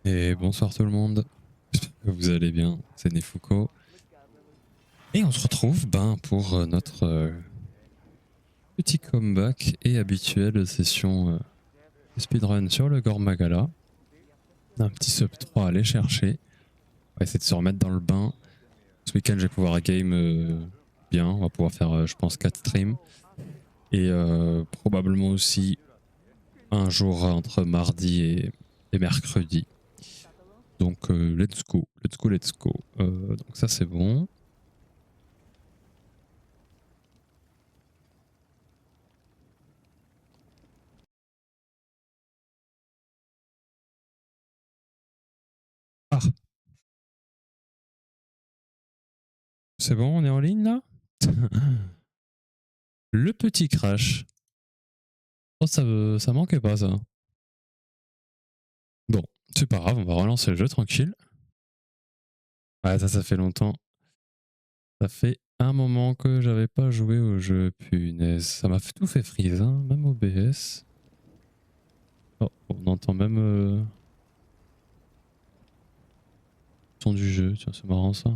Et bonsoir tout le monde, j'espère que vous allez bien, c'est Nefuko. Et on se retrouve pour notre petit comeback et habituelle session de speedrun sur le Gormagala. Un petit sub 3 à aller chercher. On va essayer de se remettre dans le bain. Ce week-end je vais pouvoir game bien, on va pouvoir faire je pense 4 streams. Et probablement aussi un jour entre mardi et mercredi. Donc let's go, let's go, let's go. Donc ça c'est bon. Ah, c'est bon, on est en ligne là. Le petit crash. Oh, ça manquait pas ça. Bon, c'est pas grave, on va relancer le jeu tranquille. Ouais, ça fait longtemps. Ça fait un moment que j'avais pas joué au jeu, punaise. Ça m'a tout fait freeze, hein, même OBS. Oh, on entend même le son du jeu, tiens, c'est marrant ça.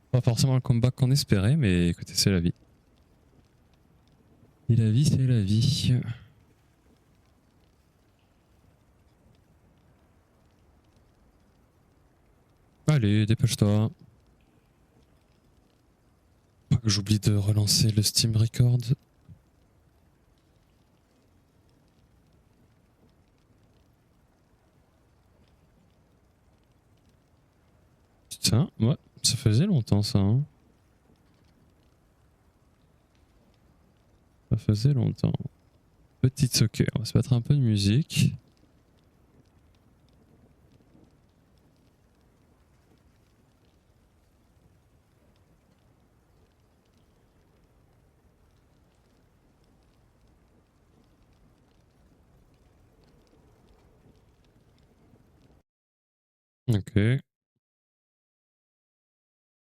Pas forcément le comeback qu'on espérait, mais écoutez, c'est la vie. Et la vie, c'est la vie. Allez, dépêche-toi. Pas que j'oublie de relancer le Steam Record. Putain, ouais, ça faisait longtemps ça. Hein. Ça faisait longtemps. Petite ok, on va se mettre un peu de musique. Ok.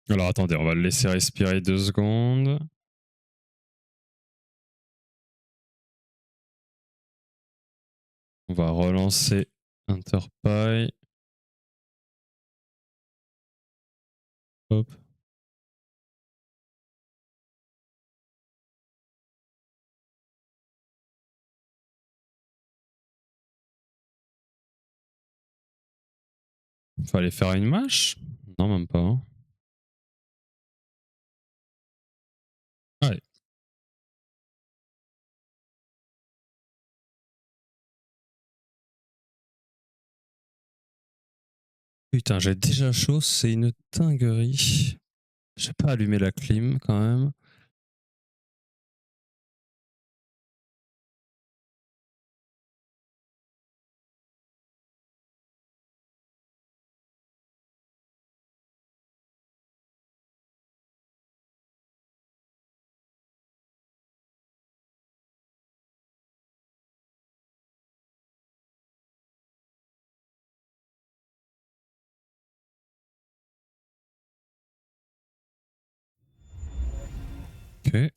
Alors attendez, on va le laisser respirer 2 secondes. On va relancer Interpie. Hop. Fallait faire une match? Non, même pas. Hein. Allez. Putain, j'ai déjà chaud, c'est une dinguerie. J'ai pas allumé la clim quand même. Ok.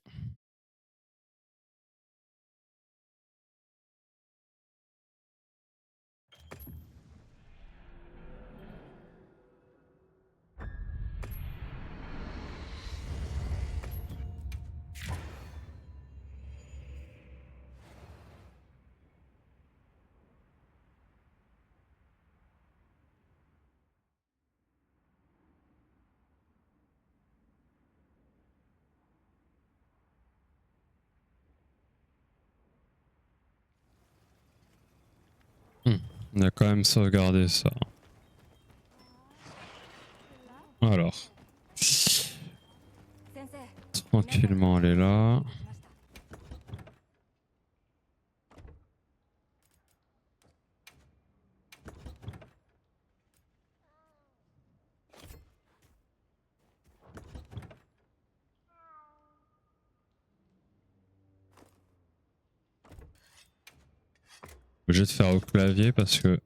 On a quand même sauvegardé ça. Alors. Tranquillement, elle est là. Obligé de faire au clavier parce que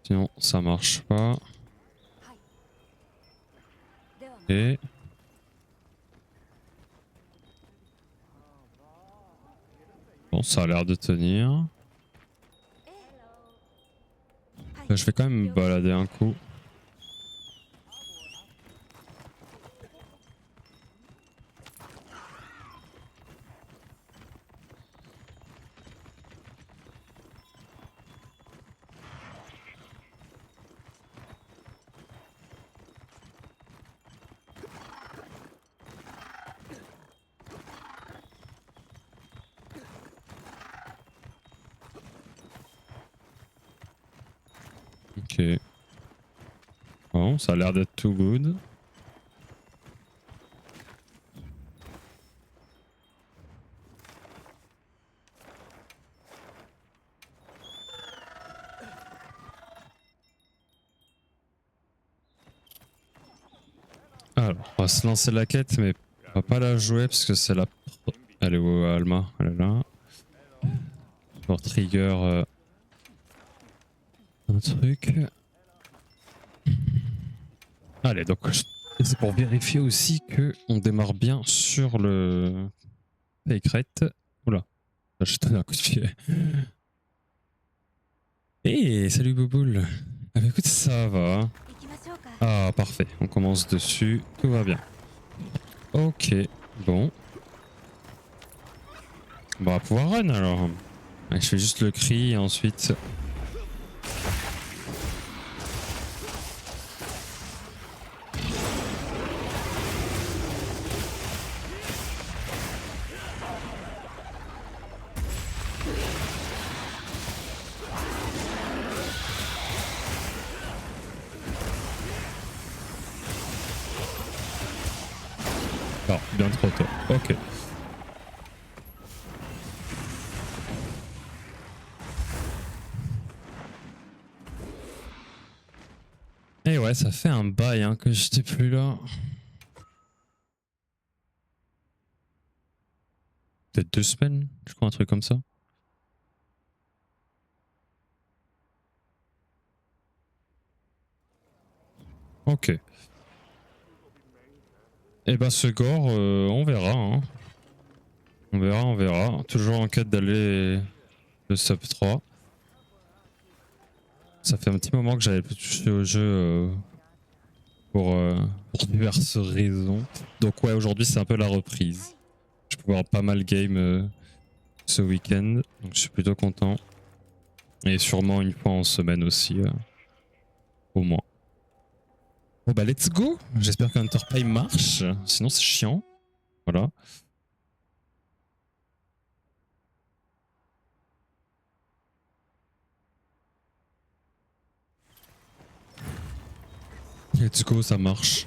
sinon ça marche pas. Et bon, ça a l'air de tenir. Je vais quand même me balader un coup. Ok. Bon, ça a l'air d'être tout good. Alors, on va se lancer la quête, mais on va pas la jouer parce que c'est la... Elle est où, Alma? Elle est là. Pour trigger un truc. Allez, donc c'est pour vérifier aussi que on démarre bien sur le fake rate. Oula, je donne un coup de pied. Hey, salut Bouboule. Ah bah écoute, ça va. Ah, parfait, on commence dessus, tout va bien. Ok, bon. Bon, on va pouvoir run alors. Ouais, je fais juste le cri et ensuite... Non, bien trop tôt. Ok. Et ouais, ça fait un bail hein, que j'étais plus là. Peut-être 2 semaines, je crois, un truc comme ça. Ok. Et bah ce gore, on verra. Hein. On verra, on verra. Toujours en quête d'aller le sub 3. Ça fait un petit moment que j'avais plus touché au jeu pour diverses raisons. Donc ouais, aujourd'hui c'est un peu la reprise. Je peux avoir pas mal game ce week-end, donc je suis plutôt content. Et sûrement une fois en semaine aussi, au moins. Bon bah let's go. J'espère que Hunter marche, sinon c'est chiant. Voilà. Let's go, ça marche.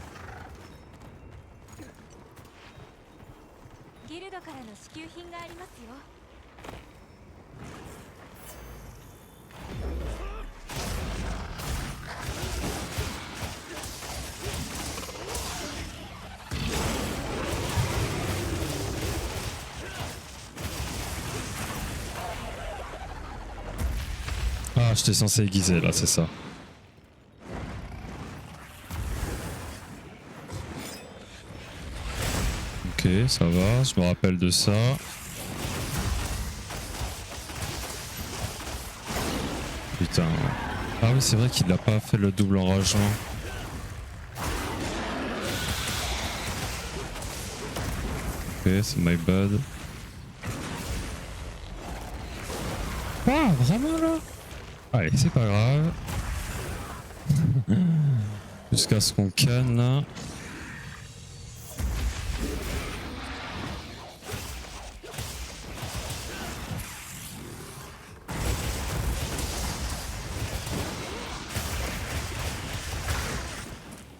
Ah, j'étais censé aiguiser là, c'est ça. Ok, ça va, je me rappelle de ça. Putain. Ah oui, c'est vrai qu'il n'a pas fait le double enragement. Ok, c'est my bad. Ah, vraiment là? Allez, c'est pas grave. Jusqu'à ce qu'on canne là.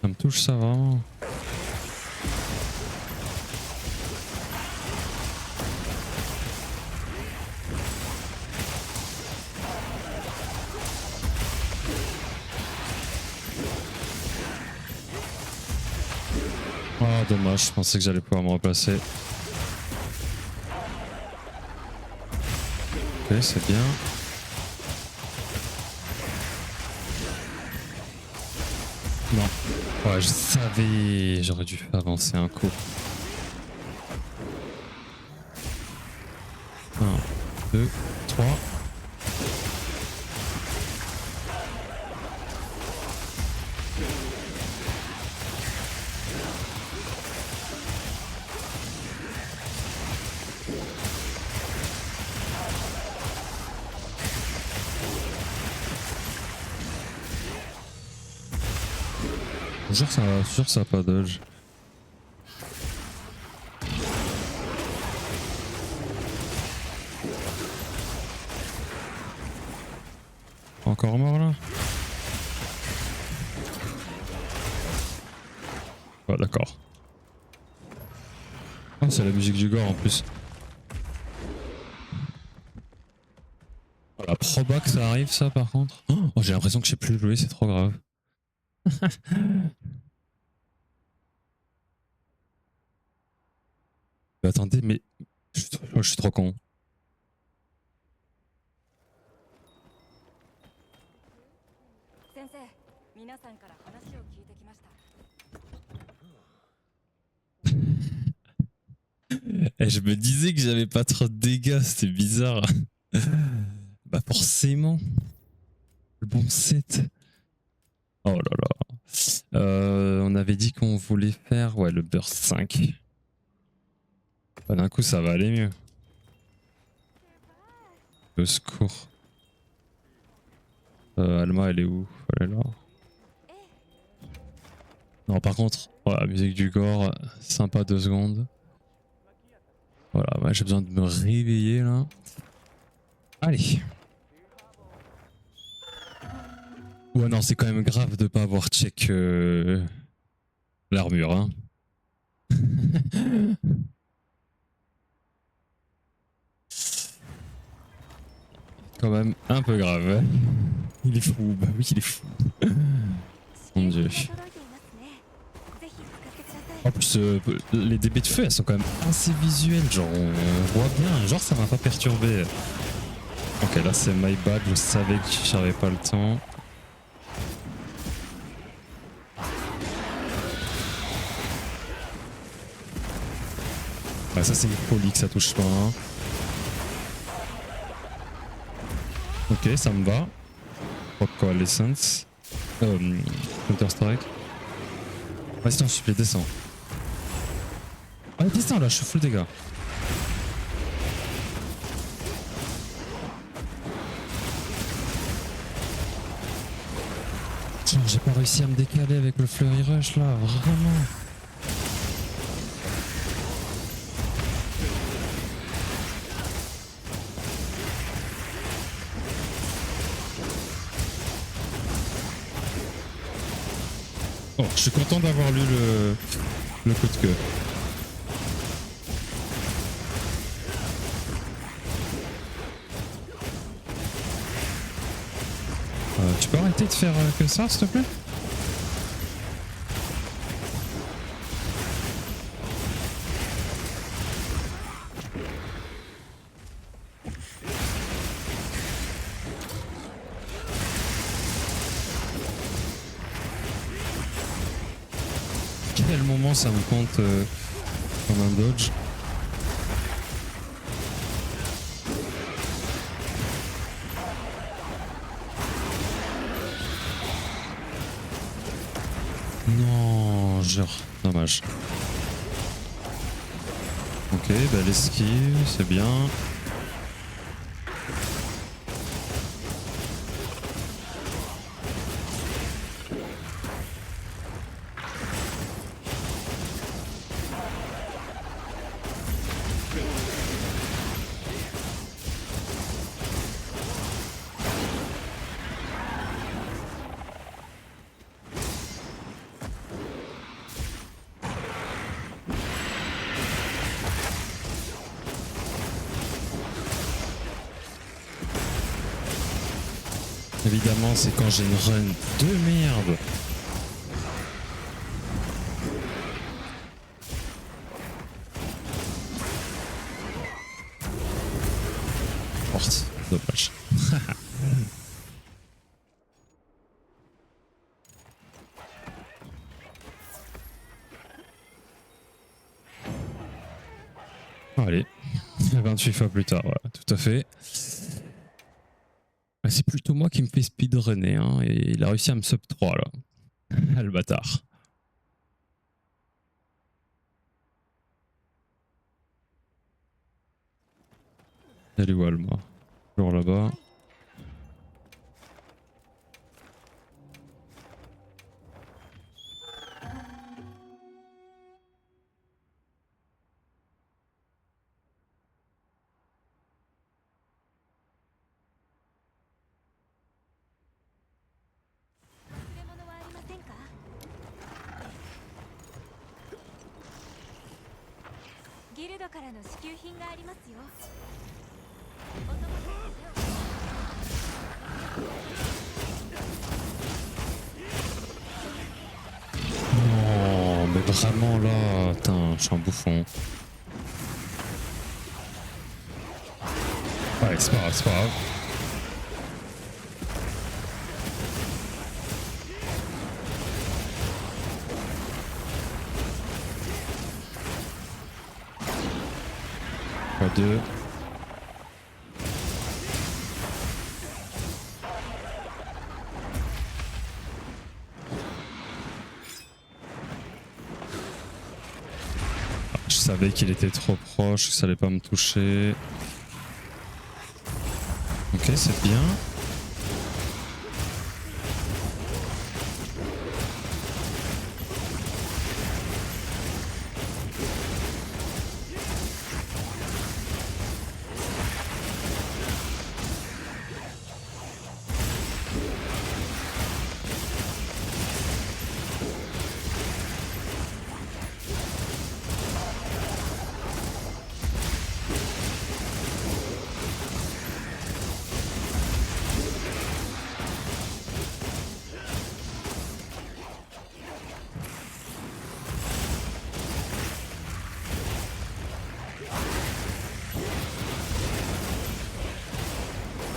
Ça me touche ça vraiment. Ah dommage, je pensais que j'allais pouvoir me replacer. Ok, c'est bien. Non. Ouais, je savais, j'aurais dû avancer un coup. 1, 2, 3. Jure ça a pas dodge. Encore mort là? Ah d'accord. Oh c'est la musique du gore en plus. Oh, la proba que ça arrive ça par contre. Oh j'ai l'impression que je sais plus jouer, c'est trop grave. Mais attendez, mais je suis trop con. Et je me disais que j'avais pas trop de dégâts, c'était bizarre. Bah forcément. Le bon set. Oh là là. On avait dit qu'on voulait faire ouais, le burst 5. Bah, d'un coup ça va aller mieux. Le secours. Alma elle est où? Elle est là. Non par contre, voilà, musique du gore, sympa 2 secondes. Voilà, ouais, j'ai besoin de me réveiller là. Allez. Ouais non c'est quand même grave de pas avoir check l'armure hein. Quand même un peu grave. Hein. Il est fou, bah oui il est fou. Mon dieu. En plus les débits de feu elles sont quand même assez visuelles, genre on voit bien, genre ça m'a pas perturbé. Ok là c'est my bad, je savais que j'avais pas le temps. Ouais, ça c'est une folie que ça touche pas. Hein. Ok ça me va. Rock Coalescence. Counter Strike. Vas-y t'en supplie, descends. Ah descends là, je suis full dégâts. Tiens, j'ai pas réussi à me décaler avec le Flurry Rush là, vraiment. Oh, je suis content d'avoir lu le coup de queue. Tu peux arrêter de faire que ça, s'il te plaît? Quel moment ça me compte comme un dodge? Non, genre, dommage. Ok, bah l'esquive, c'est bien. Évidemment, c'est quand j'ai une run de merde. Porte, dommage. Allez, 28 fois plus tard, voilà, tout à fait. C'est plutôt moi qui me fais speedrunner, hein, et il a réussi à me sub 3 là. Ah, le bâtard. Elle est où Alma? Toujours là-bas. ギルドからの支給品がありますよ。お供さんの手を Non, mais vraiment là, putain, je suis un bouffon. Ouais, c'est pas grave, c'est pas grave. Pas deux. Je savais qu'il était trop proche, que ça allait pas me toucher. Ok, c'est bien.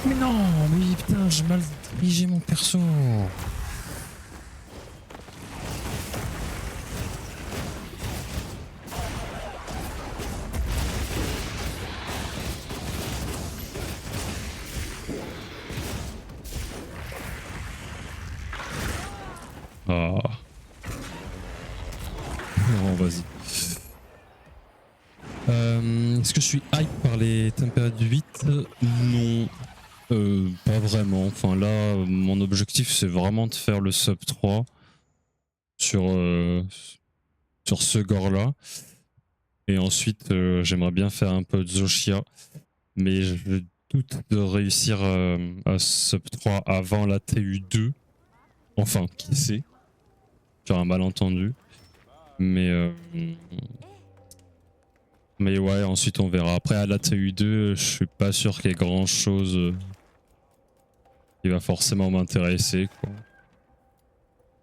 Mais non, mais putain, j'ai mal dirigé mon perso. Ah. Non, vas-y. Est-ce que je suis hype par les températures 8? Non. Pas vraiment. Enfin là, mon objectif c'est vraiment de faire le sub 3 sur, sur ce gore là. Et ensuite, j'aimerais bien faire un peu de Zoshia. Mais je doute de réussir à sub 3 avant la TU2. Enfin, qui sait? Sur un malentendu. Mais ouais, ensuite on verra. Après, à la TU2, je suis pas sûr qu'il y ait grand chose qui va forcément m'intéresser, quoi.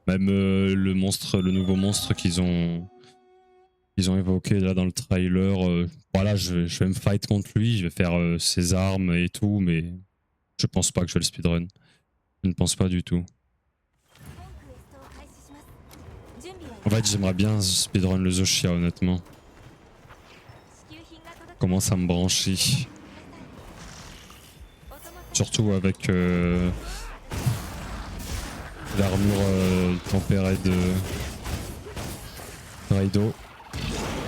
Même le monstre, le nouveau monstre qu'ils ont évoqué là dans le trailer. Voilà, je vais me fight contre lui, je vais faire ses armes et tout, mais je pense pas que je vais le speedrun. Je ne pense pas du tout. 準備は En fait, j'aimerais bien speedrun le Zoshia, honnêtement. 支給品が届く Commence à me brancher. お供さん Surtout avec l'armure tempérée de Raido.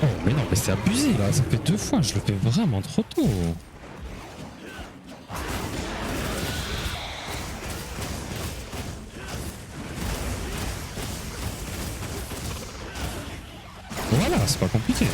Oh mais non, mais c'est abusé là, ça fait 2 fois, je le fais vraiment trop tôt. Voilà, c'est pas compliqué.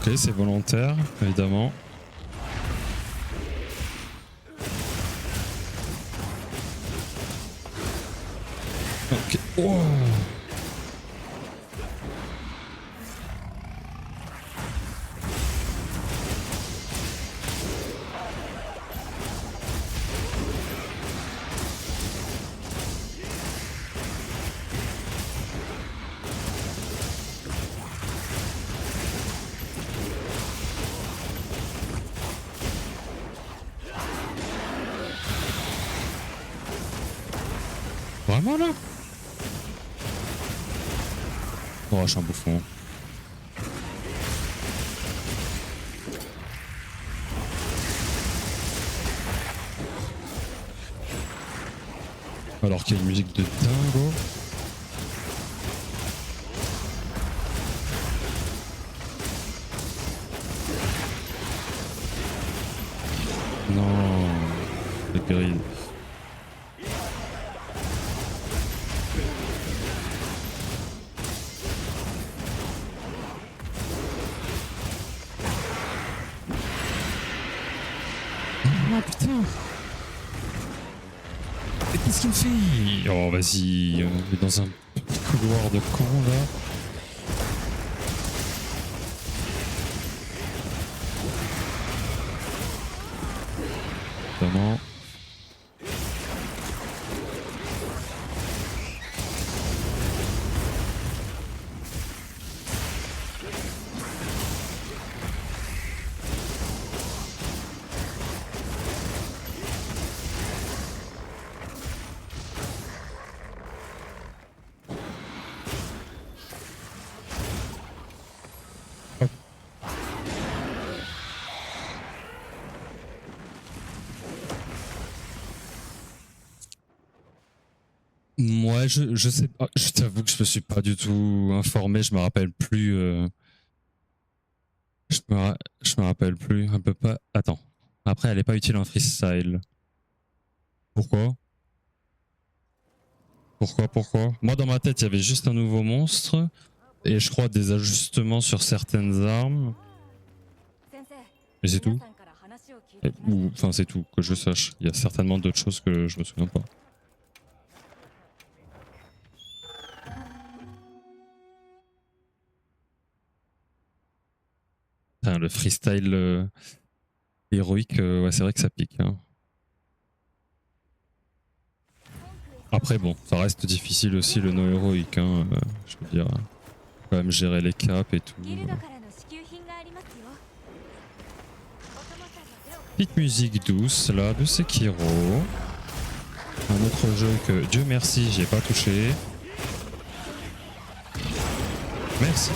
Ok, c'est volontaire, évidemment. Ok. Oh. Vraiment là? Oh, je suis un bouffon. Alors qu'il y a une musique de dingo. Non. le grid. Oh putain! Mais qu'est-ce qu'il me fait? Oh vas-y, on est dans un petit couloir de con là. Vraiment. Moi, je sais pas. Je t'avoue que je me suis pas du tout informé. Je me rappelle plus. Je me rappelle plus. Un peu pas. Attends. Après, elle est pas utile en freestyle. Pourquoi? Pourquoi? Moi, dans ma tête, il y avait juste un nouveau monstre et je crois des ajustements sur certaines armes. Et c'est tout. Enfin, c'est tout que je sache. Il y a certainement d'autres choses que je me souviens pas. Putain, le freestyle héroïque, ouais, c'est vrai que ça pique. Hein. Après, bon, ça reste difficile aussi le no héroïque. Hein, je veux dire, quand même gérer les caps et tout. Petite musique douce là de Sekiro. Un autre jeu que Dieu merci, j'y ai pas touché. Merci.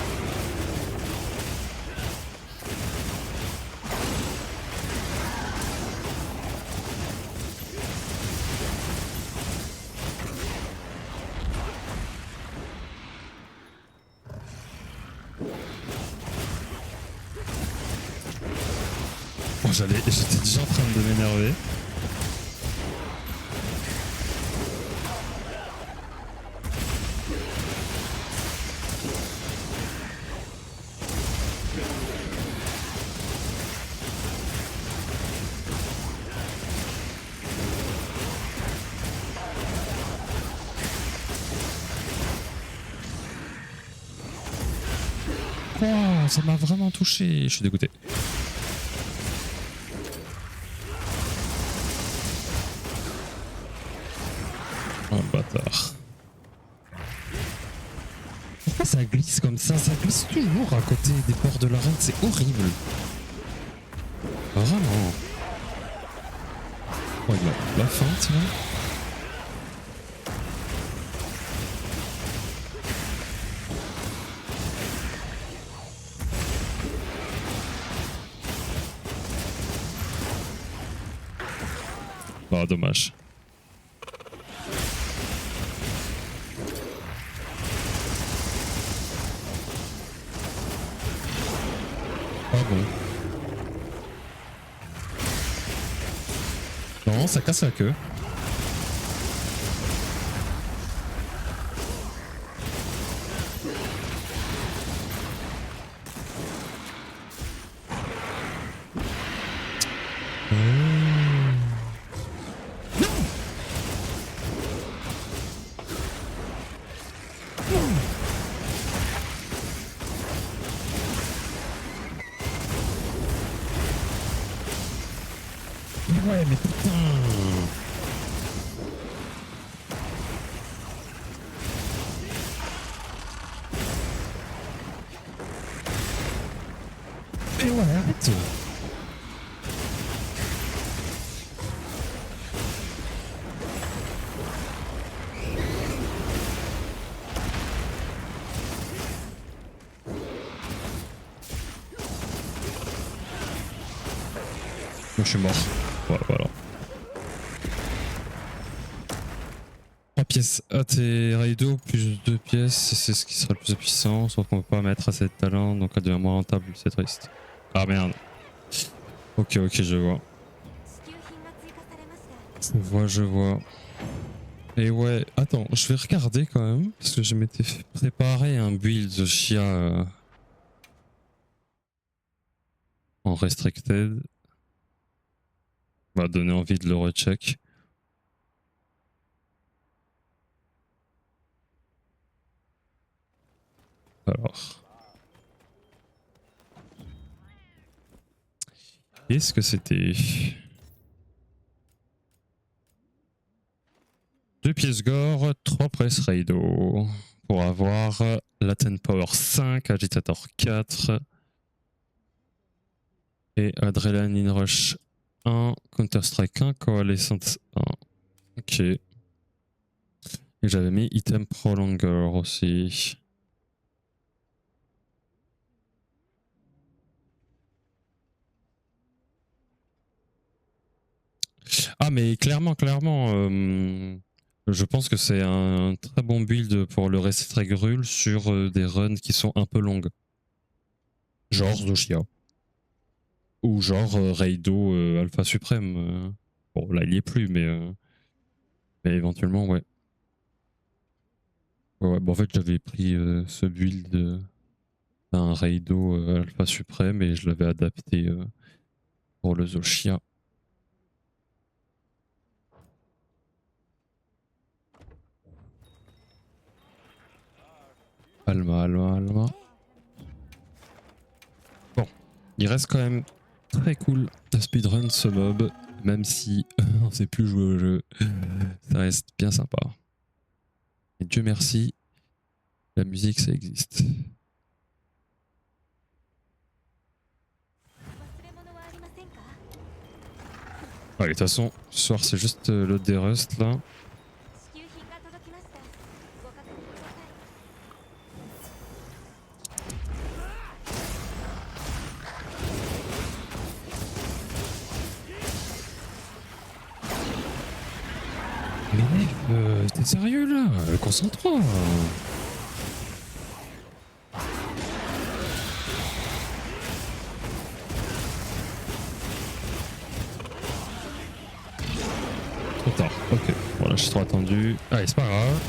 Bon, j'étais déjà en train de m'énerver. Oh, ça m'a vraiment touché, je suis dégoûté. Oh le bâtard. Pourquoi ça glisse comme ça? Ça glisse toujours à côté des bords de l'arène, c'est horrible. Vraiment. Oh, il a la feinte là. Ah, dommage. Ah bon. Non, ça casse la queue. Ouais, mais putain. Mais ouais, arrête. Moi, je suis mort. Voilà. 3 pièces Raido plus 2 pièces, c'est ce qui sera le plus puissant, sauf qu'on peut pas mettre assez de talent, donc elle devient moins rentable, c'est triste. Ah merde. Ok, je vois. Je vois, je vois. Et ouais, attends, je vais regarder quand même, parce que je m'étais préparé un build de Chia en restricted. M'a donné envie de le recheck. Alors. Qu'est-ce que c'était? 2 pièces gore, 3 press raido. Pour avoir Latent Power 5, Agitator 4 et Adrenaline Rush 1, Counter-Strike 1, Coalescence 1. Ok. Et j'avais mis Item Prolonger aussi. Ah mais clairement, je pense que c'est un très bon build pour le Restrict Rule sur des runs qui sont un peu longues. Genre Zoshia. Ou genre Raido Alpha Suprême. Bon là il y est plus mais éventuellement ouais. Ouais, bon, en fait j'avais pris ce build d'un Raido Alpha Suprême et je l'avais adapté pour le Zoshia. Alma. Bon, il reste quand même très cool à speedrun ce mob, même si on sait plus jouer au jeu. Ça reste bien sympa. Et Dieu merci, la musique ça existe. 忘れ物はありませんか？ Ouais, de toute façon, ce soir c'est juste le D-Rust là. 支給品が届きました。ご確認ください。Mais mec, t'es sérieux là? Concentre-toi. Trop tard, ok. Voilà, je suis trop attendu. Allez, c'est pas grave.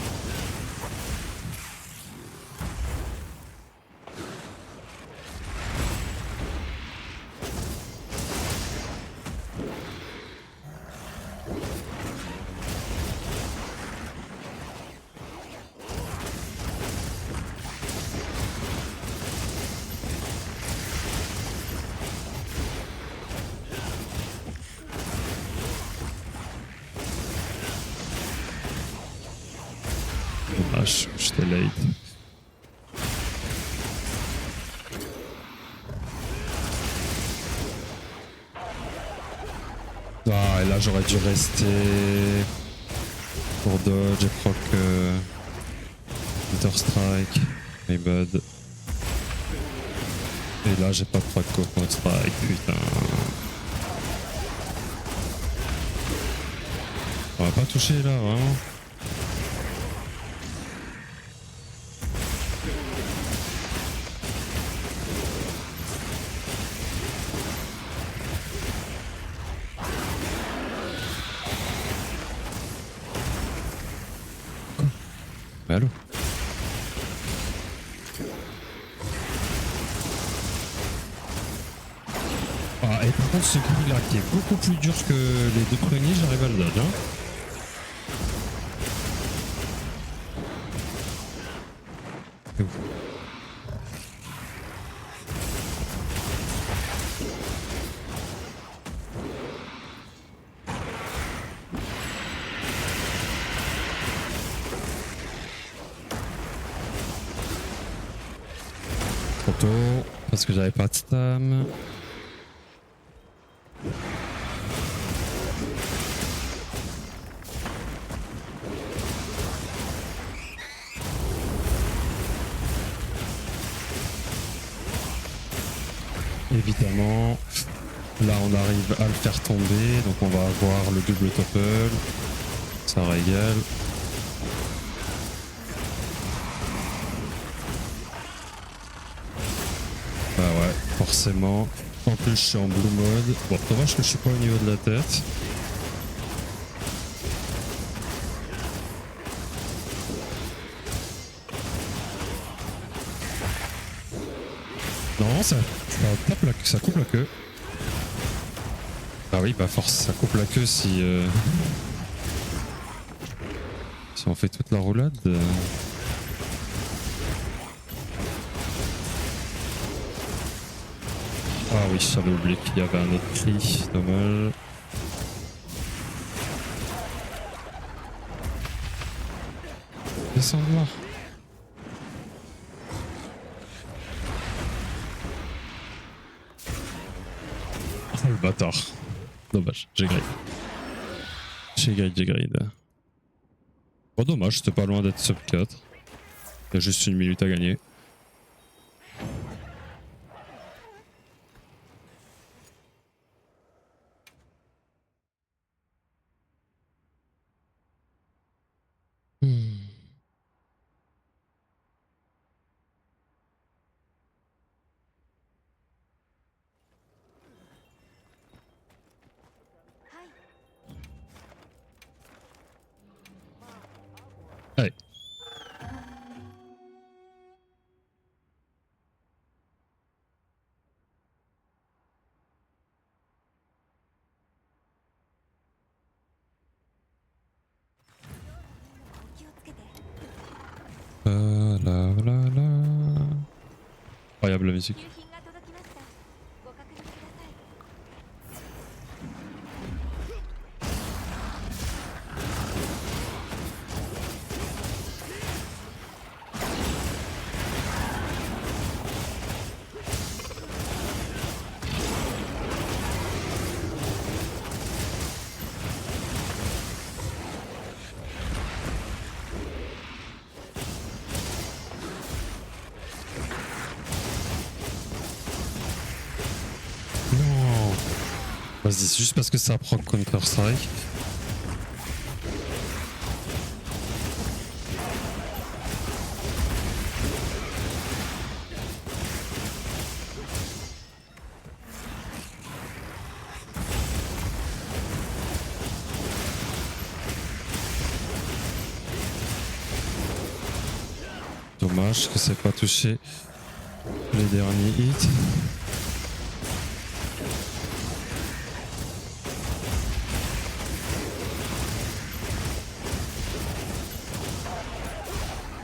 Ah, j'étais late. Ah, et là j'aurais dû rester pour dodge et proc Counter Strike. My bad. Et là j'ai pas proc Counter Strike, putain. On va pas toucher là, vraiment. Mais allô? Ah, et par contre, ce gris là qui est beaucoup plus dur que les deux premiers, j'arrive à le dodge. Hein. C'est ouf. Trop tôt, parce que j'avais pas de stam. Évidemment, là on arrive à le faire tomber, donc on va avoir le double topple, ça régale. Bah ouais, forcément. En plus je suis en blue mode. Bon, dommage que je suis pas au niveau de la tête. Non, ça coupe la queue. Ah oui, bah force, ça coupe la queue si si on fait toute la roulade. Ah oui, j'avais oublié qu'il y avait un autre cri, dommage. Descends de là. Oh le bâtard. Dommage, j'ai gride. J'ai gride. Bon dommage, c'était pas loin d'être sub 4. Il y a juste une minute à gagner. Allez. Là, là, là. Incroyable la musique. 給品が届きました。ご確認ください。Non. Vas-y, c'est juste parce que ça proc Counter-Strike. Dommage que ça n'ait pas touché les derniers hits.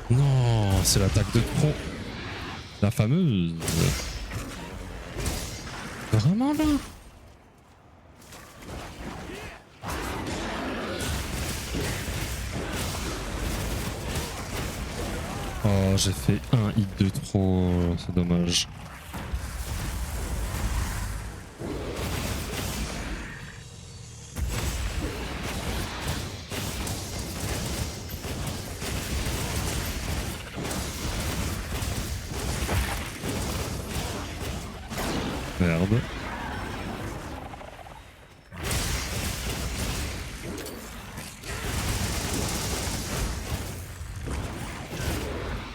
Non, c'est l'attaque de trop. La fameuse. Vraiment là? Oh, j'ai fait un hit de trop, c'est dommage. Merde.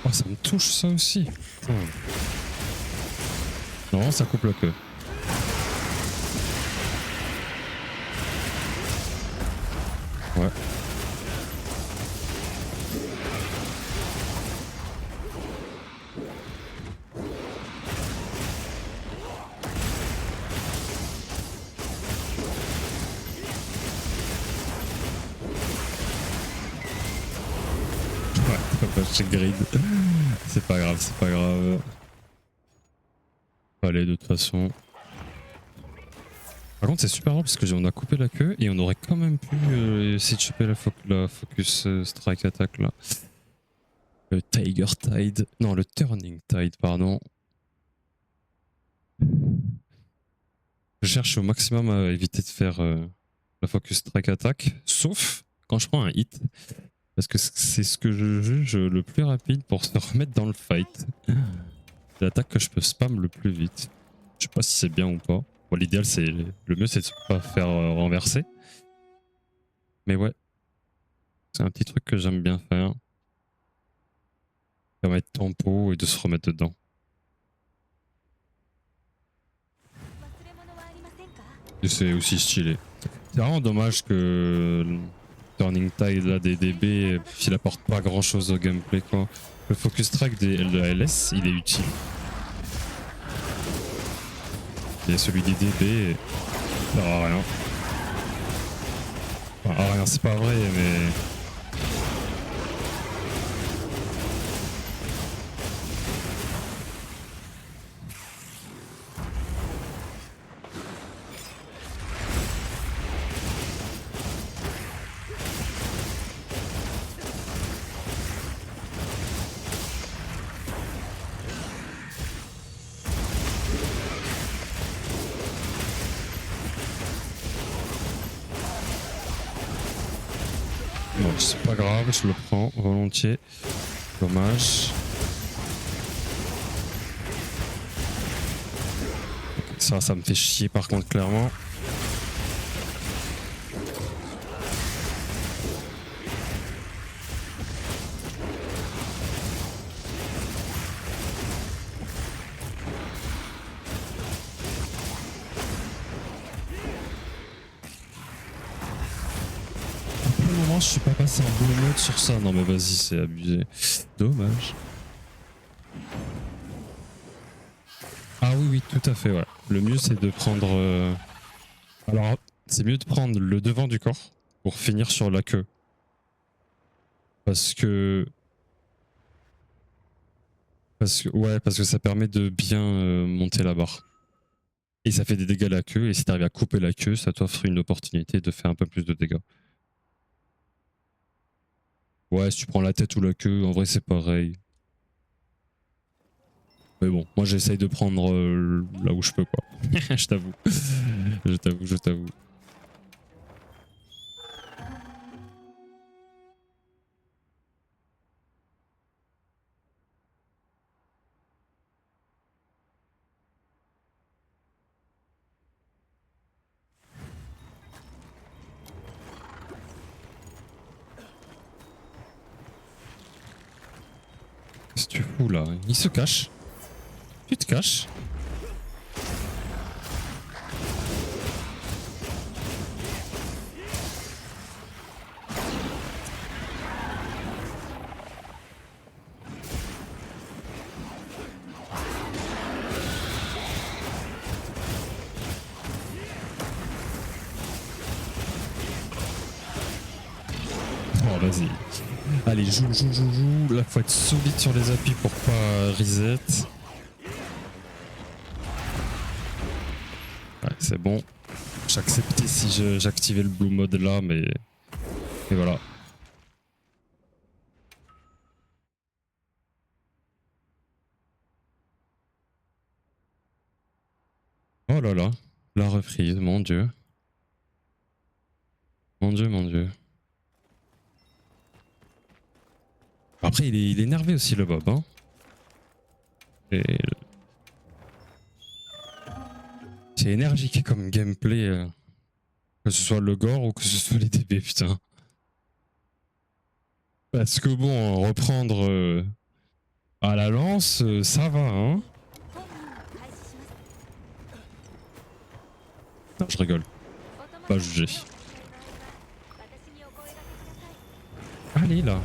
Oh, ça me touche ça aussi. Oh. Non, ça coupe la queue. Ouais. J'ai grid. C'est pas grave, c'est pas grave. Allez, de toute façon. Par contre, c'est super drôle parce que on a coupé la queue et on aurait quand même pu essayer de choper la focus strike attack là. Le Tiger Tide. Non, le Turning Tide, pardon. Je cherche au maximum à éviter de faire la focus strike attack, sauf quand je prends un hit. Parce que c'est ce que je juge le plus rapide pour se remettre dans le fight. C'est l'attaque que je peux spam le plus vite. Je sais pas si c'est bien ou pas. Bon, l'idéal, c'est le mieux, c'est de pas faire renverser. Mais ouais, c'est un petit truc que j'aime bien faire. Permettre tempo et de se remettre dedans. Et c'est aussi stylé. C'est vraiment dommage que Turning Tide là des DB, il apporte pas grand chose au gameplay quoi. Le focus track de la LS, il est utile. Et celui des DB sert à rien. Enfin, à rien, c'est pas vrai, mais. Bon, c'est pas grave, je le prends volontiers. Dommage. Ça me fait chier par contre, clairement. Pour le moment, je suis pas passé en bon mode sur ça. Non, mais vas-y, c'est abusé. Dommage. Ah oui, oui, tout à fait, voilà. Le mieux, c'est de prendre... Alors, c'est mieux de prendre le devant du corps pour finir sur la queue. Parce que... parce que ça permet de bien monter la barre. Et ça fait des dégâts à la queue, et si t'arrives à couper la queue, ça t'offre une opportunité de faire un peu plus de dégâts. Ouais, si tu prends la tête ou la queue, en vrai c'est pareil. Mais bon, moi j'essaye de prendre là où je peux, quoi. Je t'avoue. Je t'avoue, je t'avoue. Qu'est-ce que tu fous là? Il se cache. Tu te caches. Oh, vas-y. Allez, joue, joue, joue, joue. Là, faut être solide sur les appuis pour pas reset. Ouais, c'est bon. J'acceptais si j'activais le blue mode là, mais... Et voilà. Oh là là. La reprise, mon dieu. Mon dieu, mon dieu. Après, il est énervé aussi, le Bob. Hein. Et... C'est énergique comme gameplay. Que ce soit le gore ou que ce soit les DB, putain. Parce que bon, reprendre à la lance, ça va, hein. Non, je rigole. Pas jugé. Allez, là.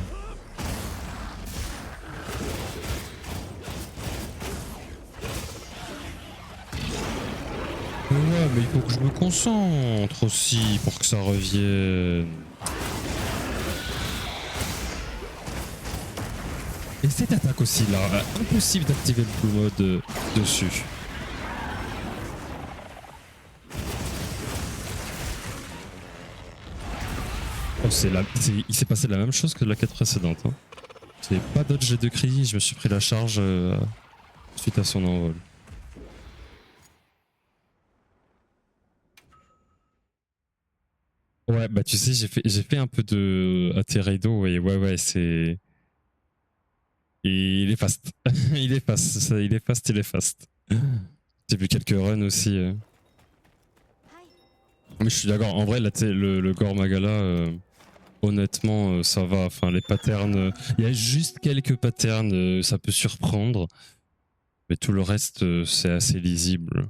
Mais ouais, mais il faut que je me concentre aussi pour que ça revienne. Et cette attaque aussi là, impossible d'activer le blue mode dessus. Oh, il s'est passé la même chose que la quête précédente. Hein. J'ai pas dodge de cri, je me suis pris la charge suite à son envol. Ouais, bah tu sais, j'ai fait un peu de Ateraido et ouais, c'est... Et il est fast. Il est fast, ça, il est fast, il est fast. J'ai vu quelques runs aussi. Mais je suis d'accord, en vrai, là, le Gore Magala, honnêtement, ça va. Enfin, les patterns, il y a juste quelques patterns, ça peut surprendre. Mais tout le reste, c'est assez lisible.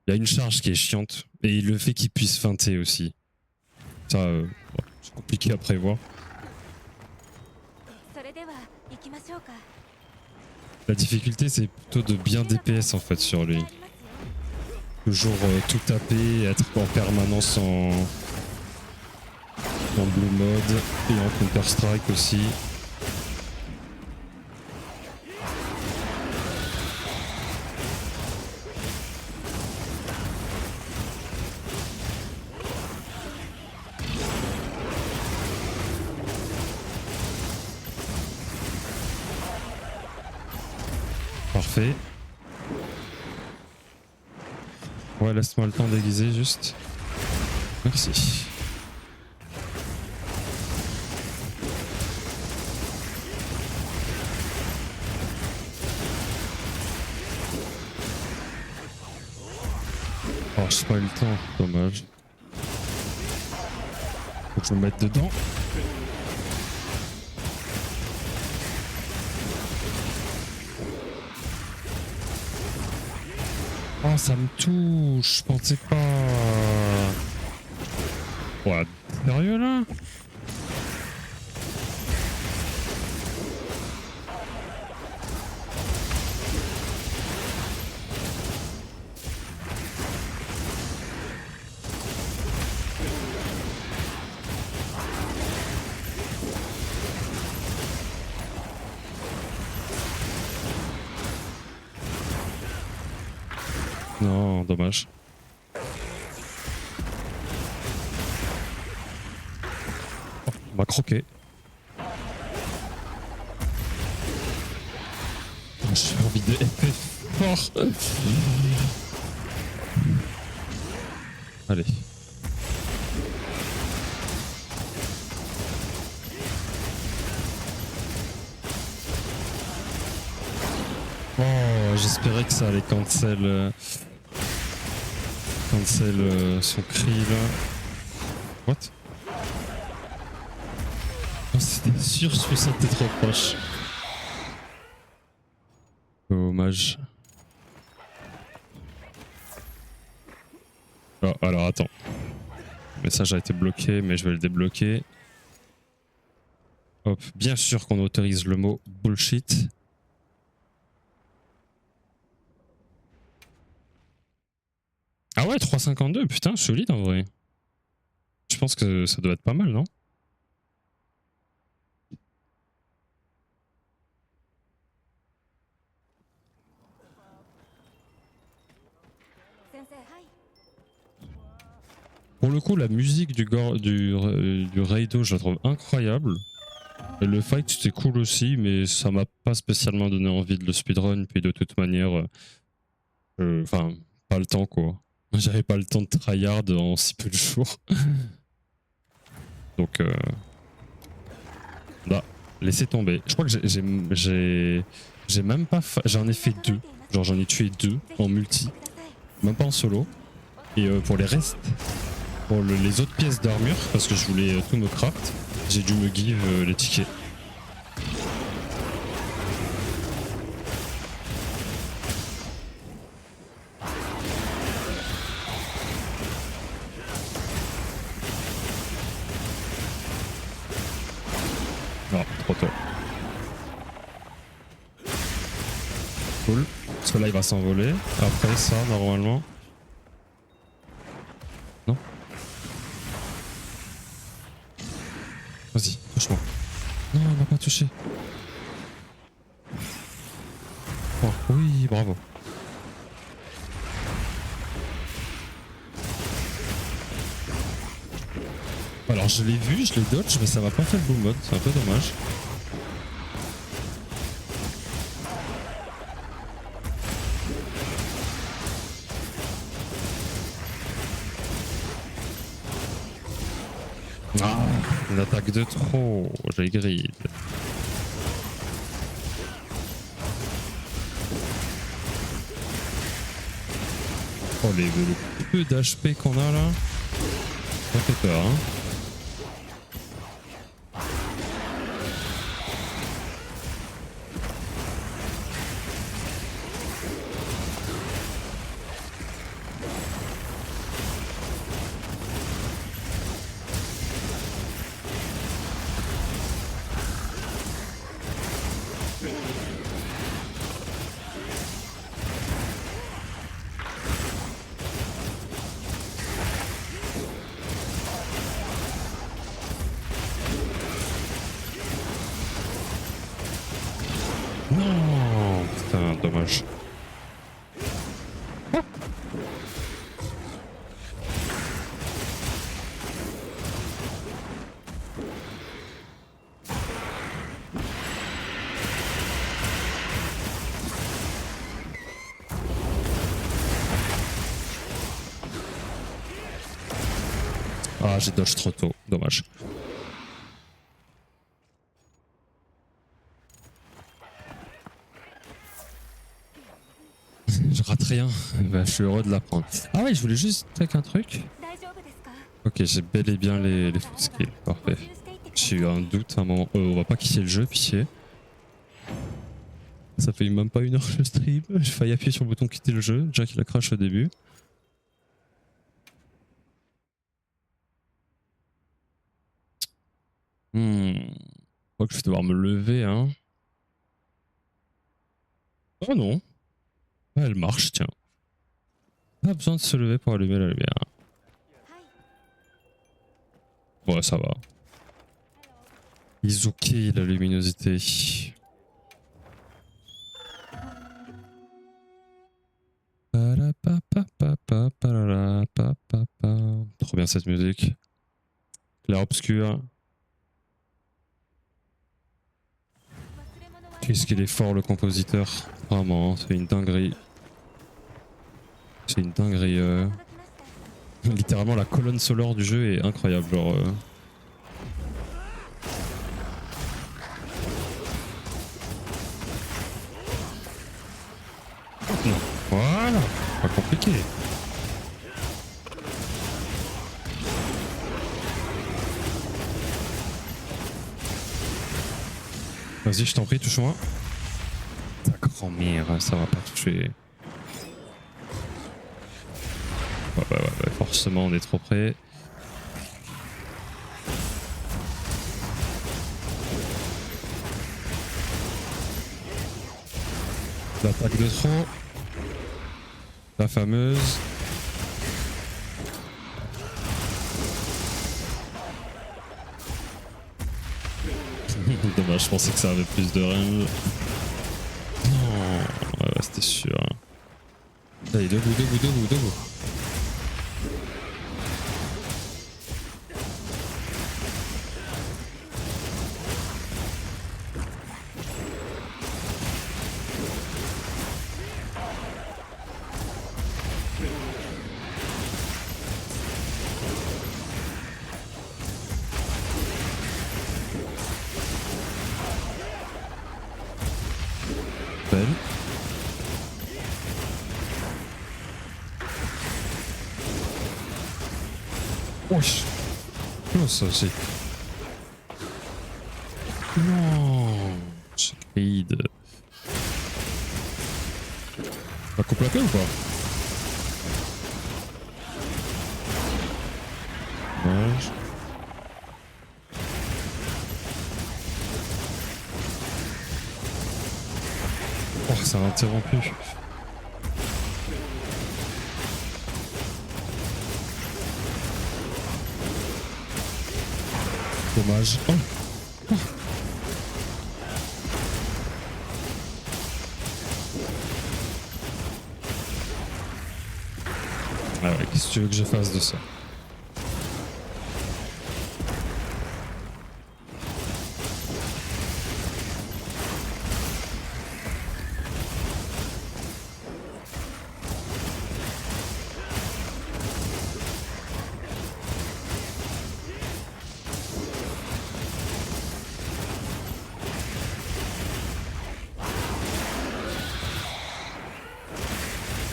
Il y a une charge qui est chiante, et le fait qu'il puisse feinter aussi. Ça, c'est compliqué à prévoir. La difficulté, c'est plutôt de bien DPS en fait sur lui. Toujours tout taper, être en permanence en blue mode et en Counter Strike aussi. Parfait. Ouais, laisse-moi le temps d'aiguiser juste. Merci. Oh, j'ai pas eu le temps, dommage. Faut que je me mette dedans. Oh, ça me touche, je pensais pas. Ouais, sérieux là? Non, dommage. Oh, on m'a croqué. J'ai envie de FF fort. Allez. Oh, j'espérais que ça allait cancel son cri là. What? Oh, c'était sûr, je me sentais trop proche. Dommage. Oh, alors attends. Le message a été bloqué, mais je vais le débloquer. Hop, bien sûr qu'on autorise le mot bullshit. Ah ouais, 3,52, putain, solide en vrai. Je pense que ça doit être pas mal, non? Pour le coup, la musique du Raido, je la trouve incroyable. Et le fight, c'était cool aussi, mais ça m'a pas spécialement donné envie de le speedrun. Puis de toute manière, enfin, pas le temps quoi. J'avais pas le temps de tryhard en si peu de jours. Donc, bah, laissez tomber. Je crois que j'ai même pas. J'en ai fait 2. Genre, j'en ai tué 2 en multi, même pas en solo. Et pour les restes. Pour les autres pièces d'armure, parce que je voulais tout me craft, j'ai dû me give les tickets. Non, trop tôt. Cool. Parce que là, il va s'envoler. Après ça, normalement. Non? Vas-y, touche-moi. Non, il m'a pas touché. Oh, oui, bravo. Alors, je l'ai vu, je l'ai dodge, mais ça m'a pas fait le boom mode. C'est un peu dommage. Ah, une attaque de trop, j'ai grid. Oh, le peu d'HP qu'on a là, ça fait peur, hein. Non, putain, dommage. Ah, j'ai dodge trop tôt, dommage. Je rate rien, bah, je suis heureux de l'apprendre. Ah ouais, je voulais juste check un truc. 大丈夫ですか？ Ok, j'ai bel et bien les full skills, 補 parfait. 充していってください。 J'ai eu un doute à un moment. On va pas quitter le jeu, pitié. Ça fait même pas une heure que je stream. J'ai failli appuyer sur le bouton quitter le jeu. Jack il a crash au début. Je crois que je vais devoir me lever, hein. Oh non. Ah, elle marche, tiens. Pas besoin de se lever pour allumer la lumière. はい。 Ouais, ça va. Izuki, la luminosité. Trop bien cette musique. Clair obscur. Qu'est-ce qu'il est fort le compositeur. Vraiment, c'est une dinguerie. C'est une dinguerie. Littéralement la colonne sonore du jeu est incroyable. Genre, non. Voilà, pas compliqué. Vas-y, je t'en prie, touche-moi. Ta grand-mère, ça va pas toucher. Ouais, forcément, on est trop près. L'attaque de trop. La fameuse. Dommage, je pensais que ça avait plus de range. Non, ouais, c'était sûr. Allez, debout. Belle. Wesh. Oh, ça aussi. Non. Shade. Va couper la paix ou pas? Dommage. Oh, ça m'a interrompu. Dommage. Oh. Oh. Ah ouais, qu'est-ce que tu veux que je fasse de ça?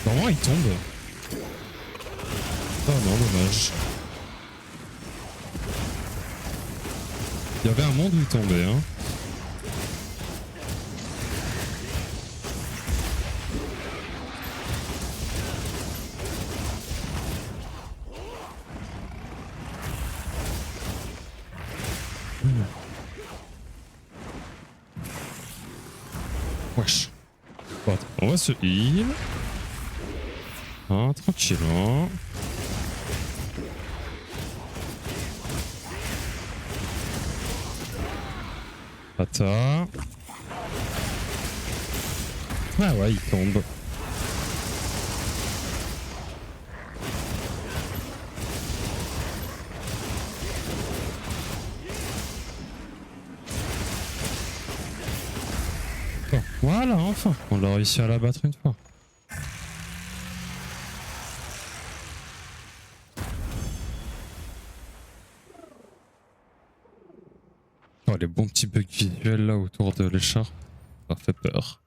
Normalement, il tombe. Oh non, dommage. Il y avait un monde où il tombait, hein. Wesh. Bon, attends, on va se heal. Hein, tranquillement. Attends. Ah ouais, il tombe. Bon, voilà, enfin, on l'a réussi à l'abattre une fois. Oh, les bons petits bugs visuels là autour de l'écharpe, ça fait peur.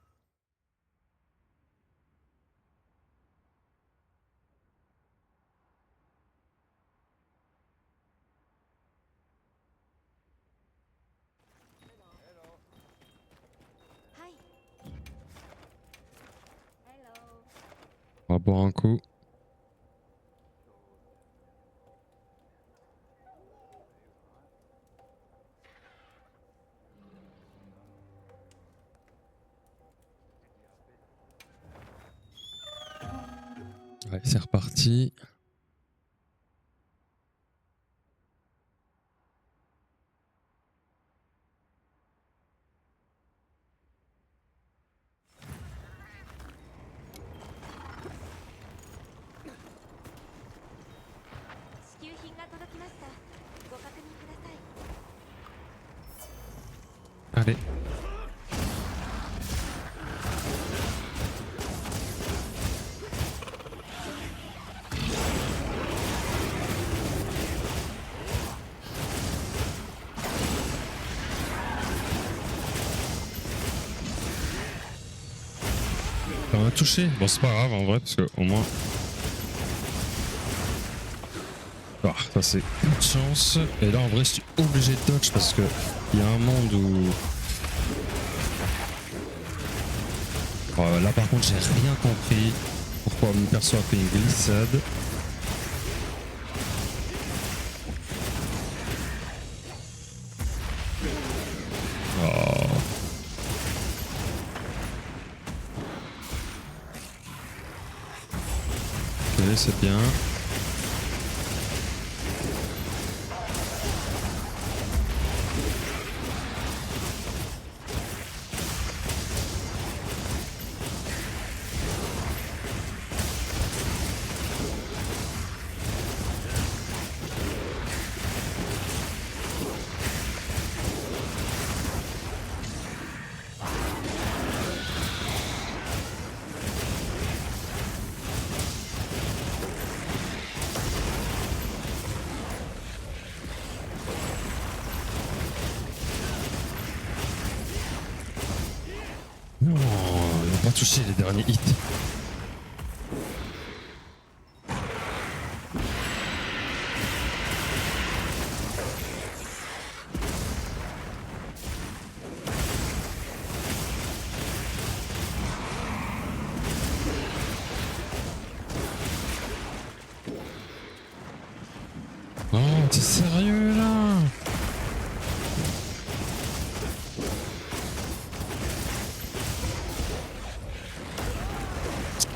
On va boire un coup. Ouais, c'est reparti. Allez. On a touché. Bon, c'est pas grave en vrai, parce que au moins. Ah, ça c'est une chance. Et là en vrai, je suis obligé de dodge parce que il y a un monde où. Là par contre, j'ai rien compris. Pourquoi mon perso a fait une glissade. Oh. Ok, c'est bien. Non, on n'a pas touché les derniers hits. Oh, t'es sérieux là?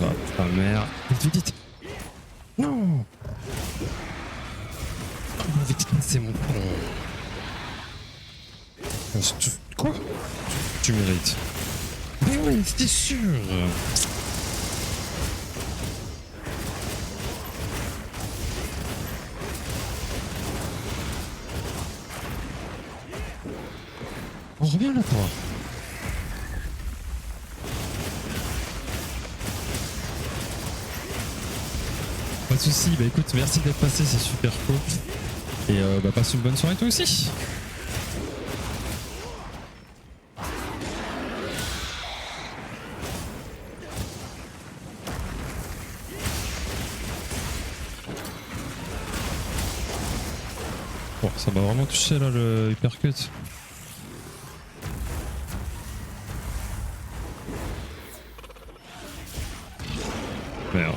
Oh, ta mère. Vite, vite. Non. Oh, vite, c'est mon con. Quoi? Tu mérites. Mais oui, c'était sûr. On revient là, toi. Pas de soucis, bah écoute, merci d'être passé, c'est super cool. Et bah passe une bonne soirée toi aussi. Bon, ça m'a vraiment touché là le hypercut. Merde.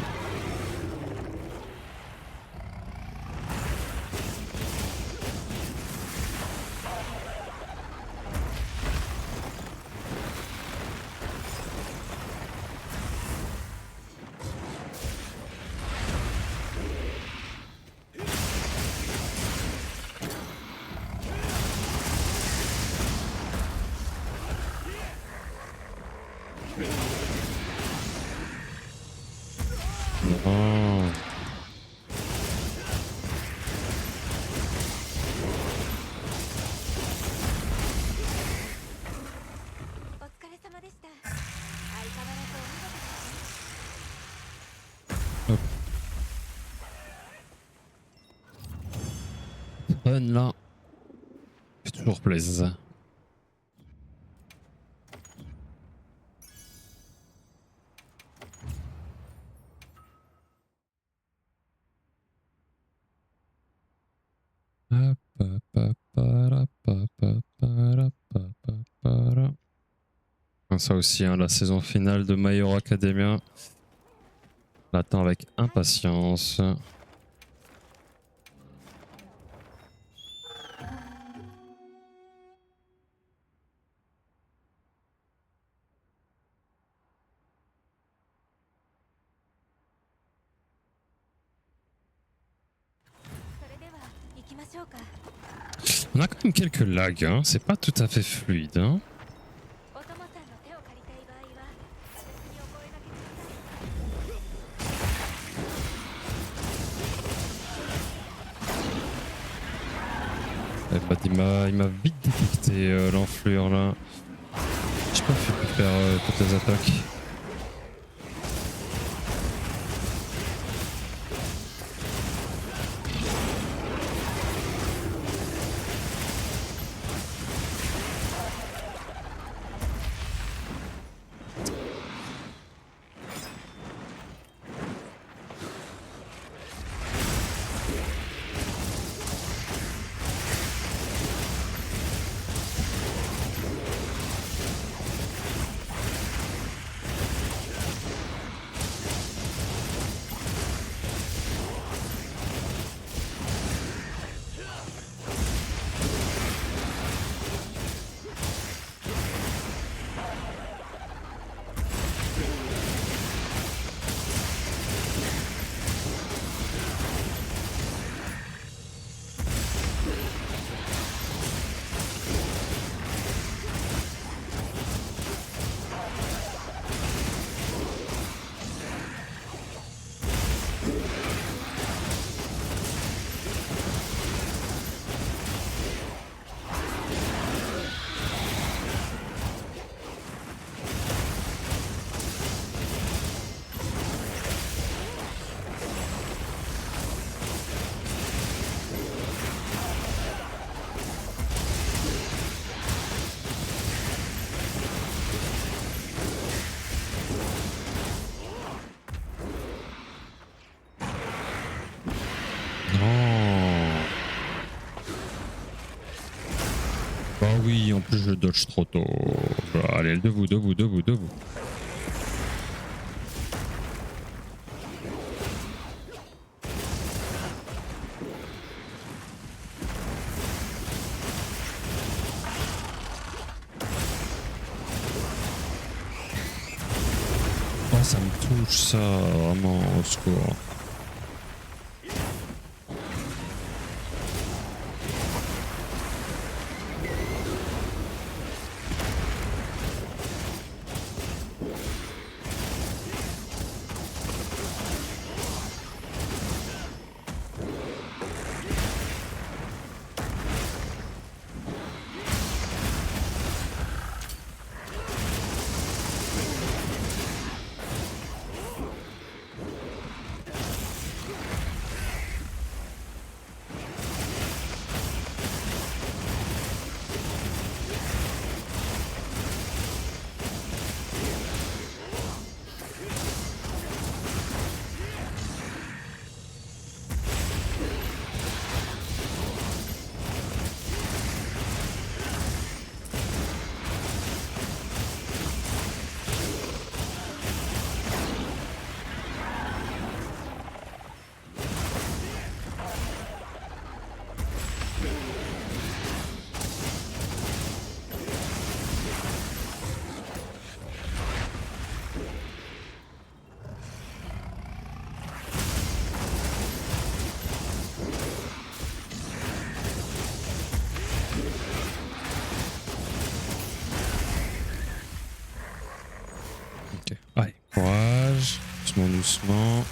run là. Fait toujours plaisir. Ça aussi, hein, la saison finale de My Hero Academia. On l'attend avec impatience. On a quand même quelques lags, hein. C'est pas tout à fait fluide. Hein. Il m'a vite détecté l'enflure là. J'ai pas pu faire toutes les attaques. Bah oui, en plus je dodge trop tôt. Allez, debout. Oh, ça me touche ça, vraiment, au secours. Ok, allez, courage, doucement.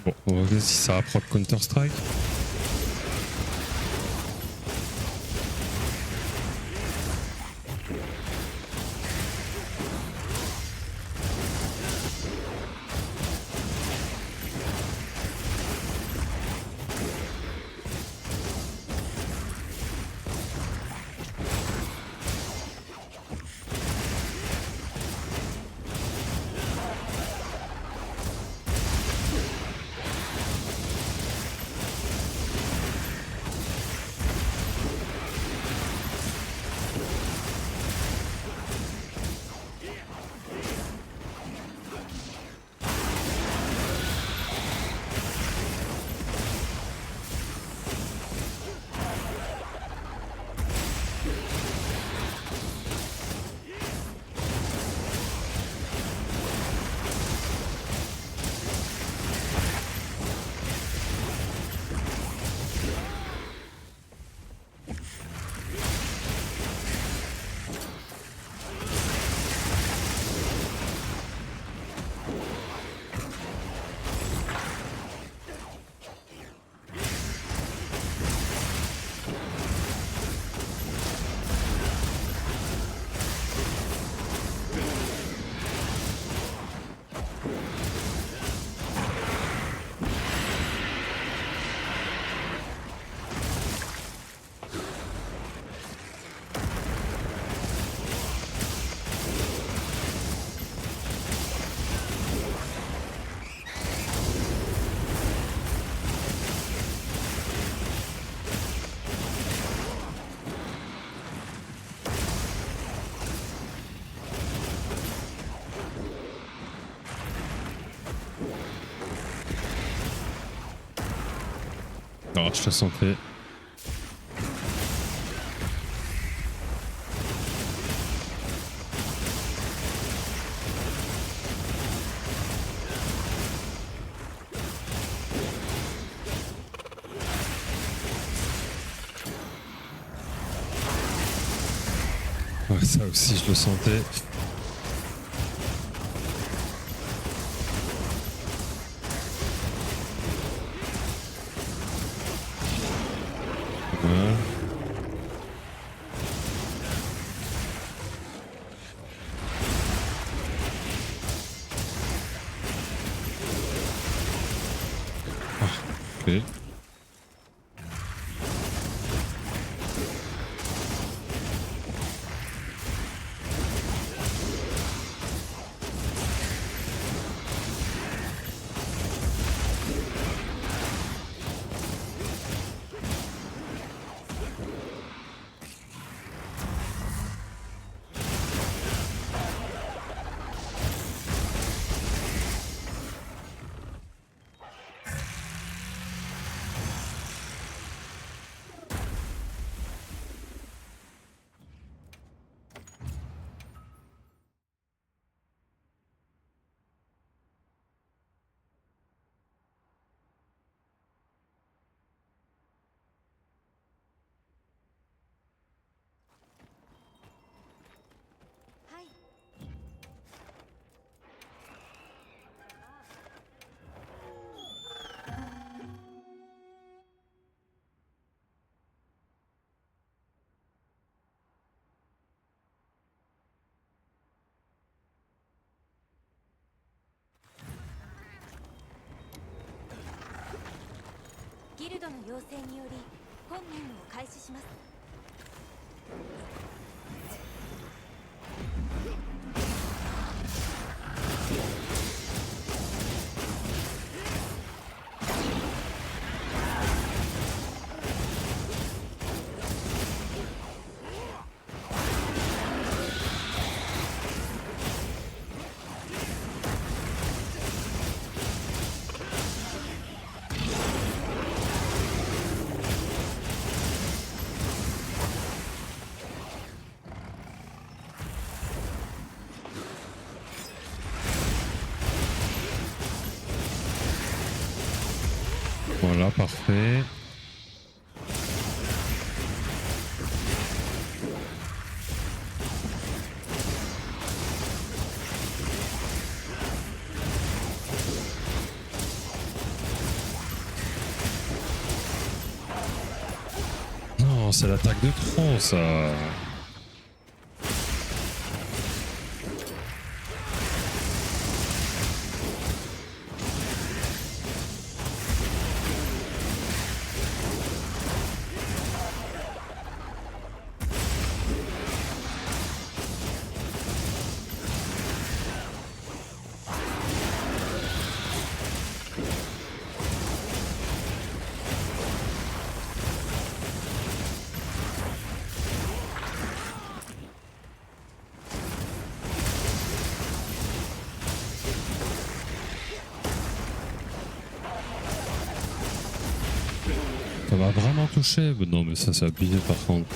Bon, on va voir si ça approche Counter-Strike. Non, je te sentais. Ouais, ça aussi, je le sentais. Voilà. Ah, ok.ギルドの要請により本任務を開始します。Voilà, parfait. c'est l'attaque de trop, ça. Ça m'a vraiment touché. Non, mais ça, c'est abusé par contre.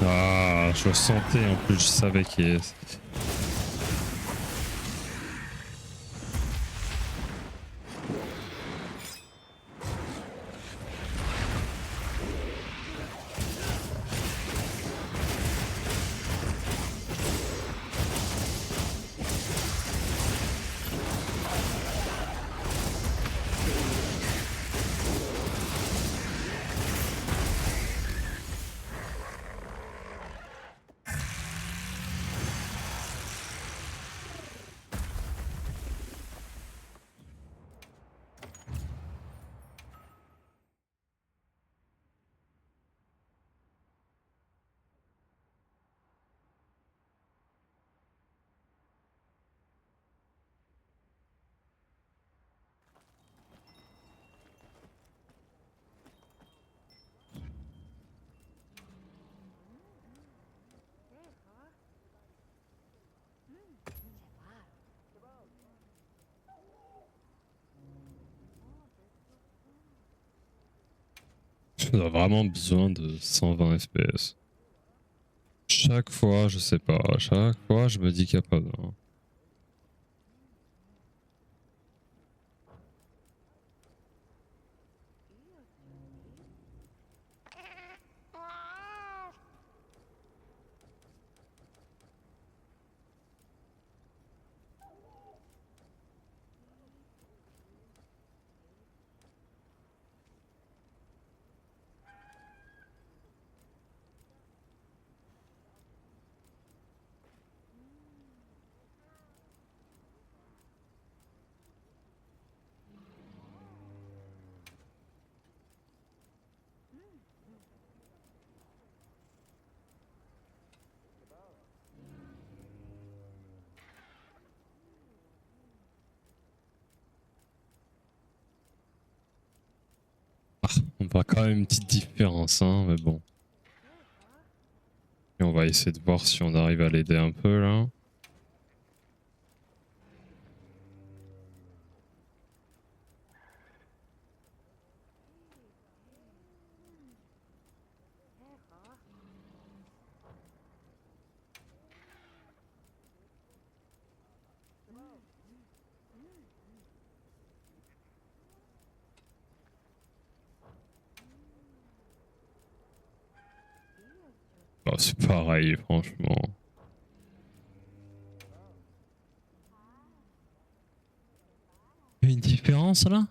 Ah, je le sentais en plus, je savais qu'il est. On a vraiment besoin de 120 FPS. Chaque fois, je sais pas, chaque fois, je me dis qu'il n'y a pas besoin. On voit quand même une petite différence, hein, mais bon. Et on va essayer de voir si on arrive à l'aider un peu là. Oh, c'est pareil, franchement. avait une différence là?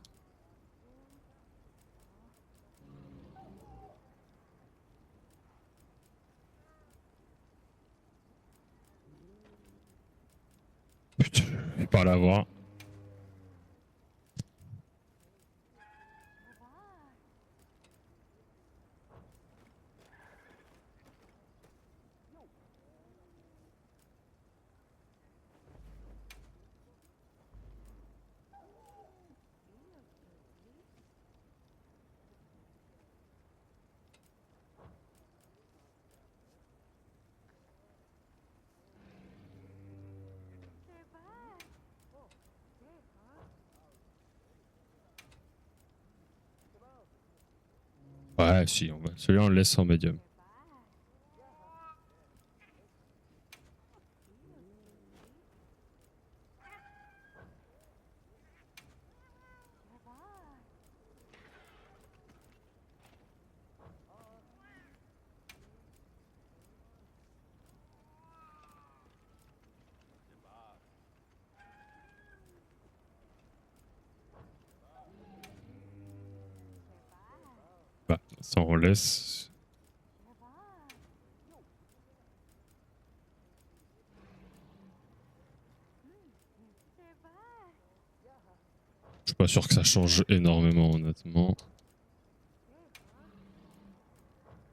Putain, je vais pas la voir. Ouais, si, celui-là on le laisse en médium. Bah, ça on laisse. Je suis pas sûr que ça change énormément, honnêtement.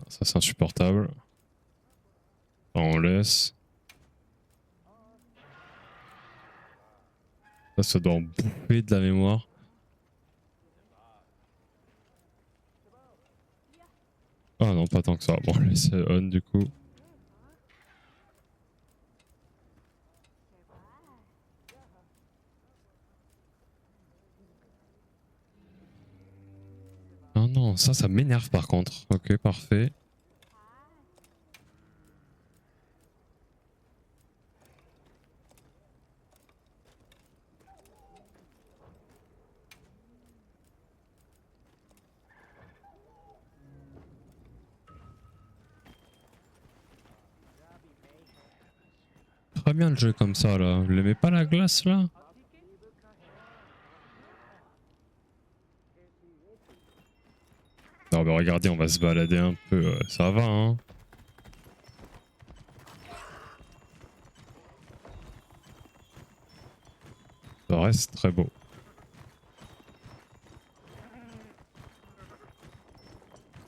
Ça c'est insupportable. Ça on laisse. Ça doit en bouffer de la mémoire. Ah non, pas tant que ça. Bon, on laisse on du coup. Ah non, ça m'énerve par contre. Ok, parfait. Très bien le jeu comme ça là. Vous l'aimez pas la glace là? Non mais regardez, on va se balader un peu. Ça va hein. Ça reste très beau.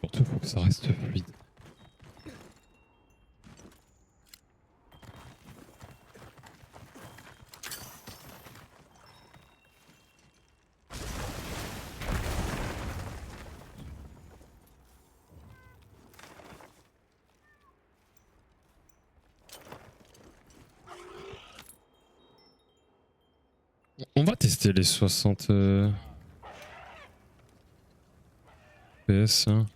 Surtout faut que ça reste fluide. On va tester les 60 PS. Hein.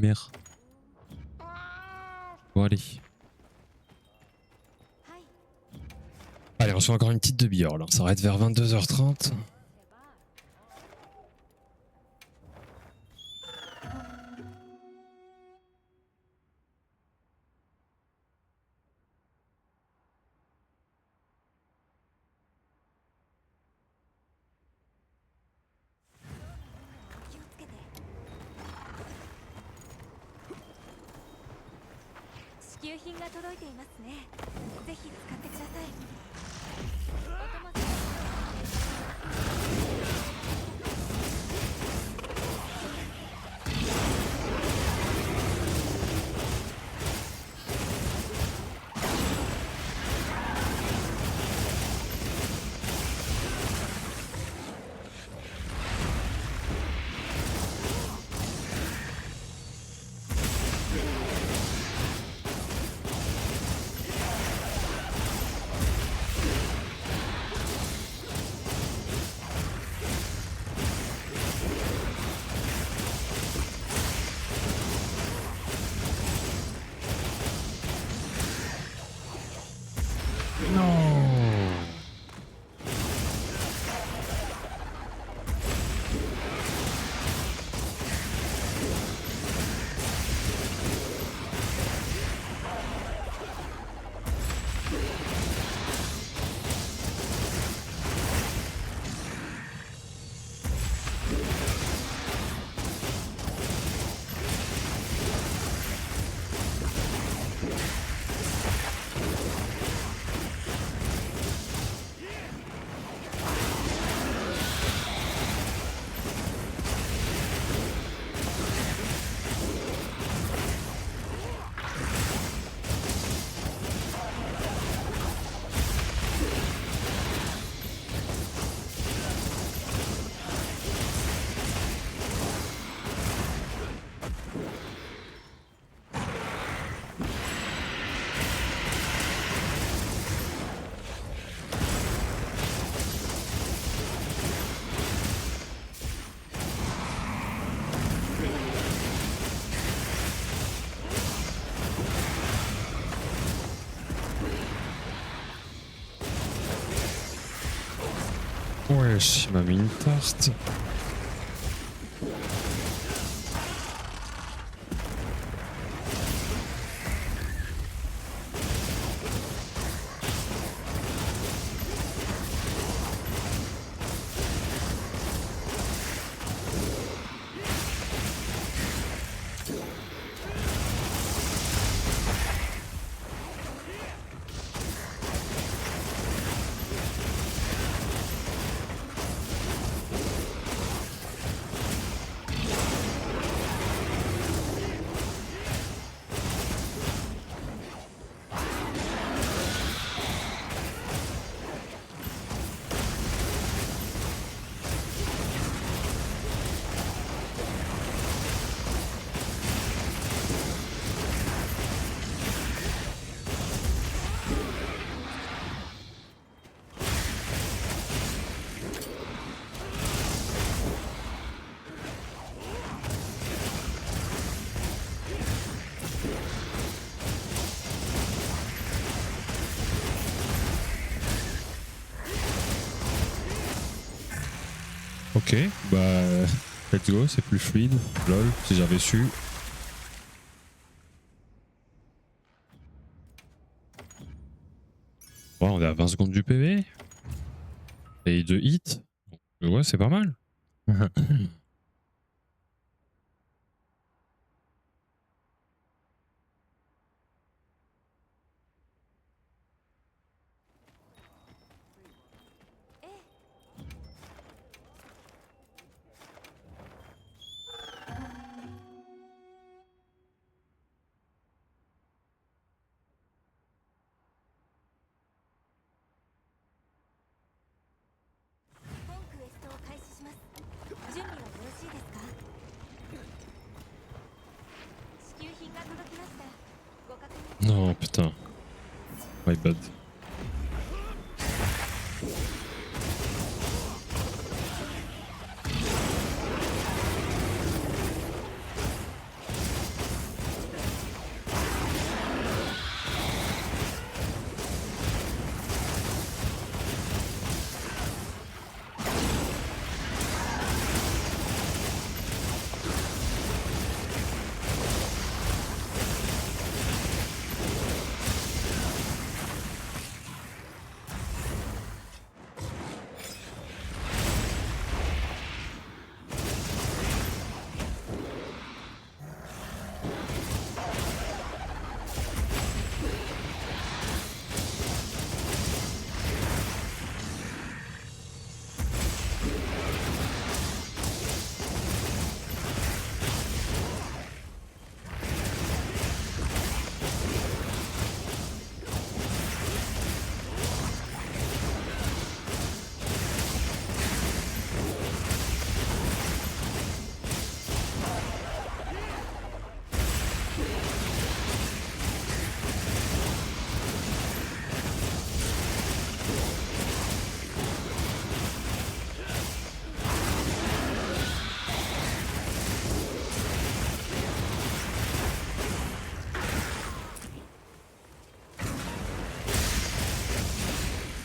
mères. Bon, allez. はい。 Allez, on se fait encore une petite demi-heure là. On s'arrête vers 22h30. Wesh, il m'a mis une tarte. Ok, bah let's go, c'est plus fluide. Lol, si j'avais su. Bon, on est à 20 secondes du PV. Et 2 hits. Ouais, c'est pas mal. Non, putain. My bad.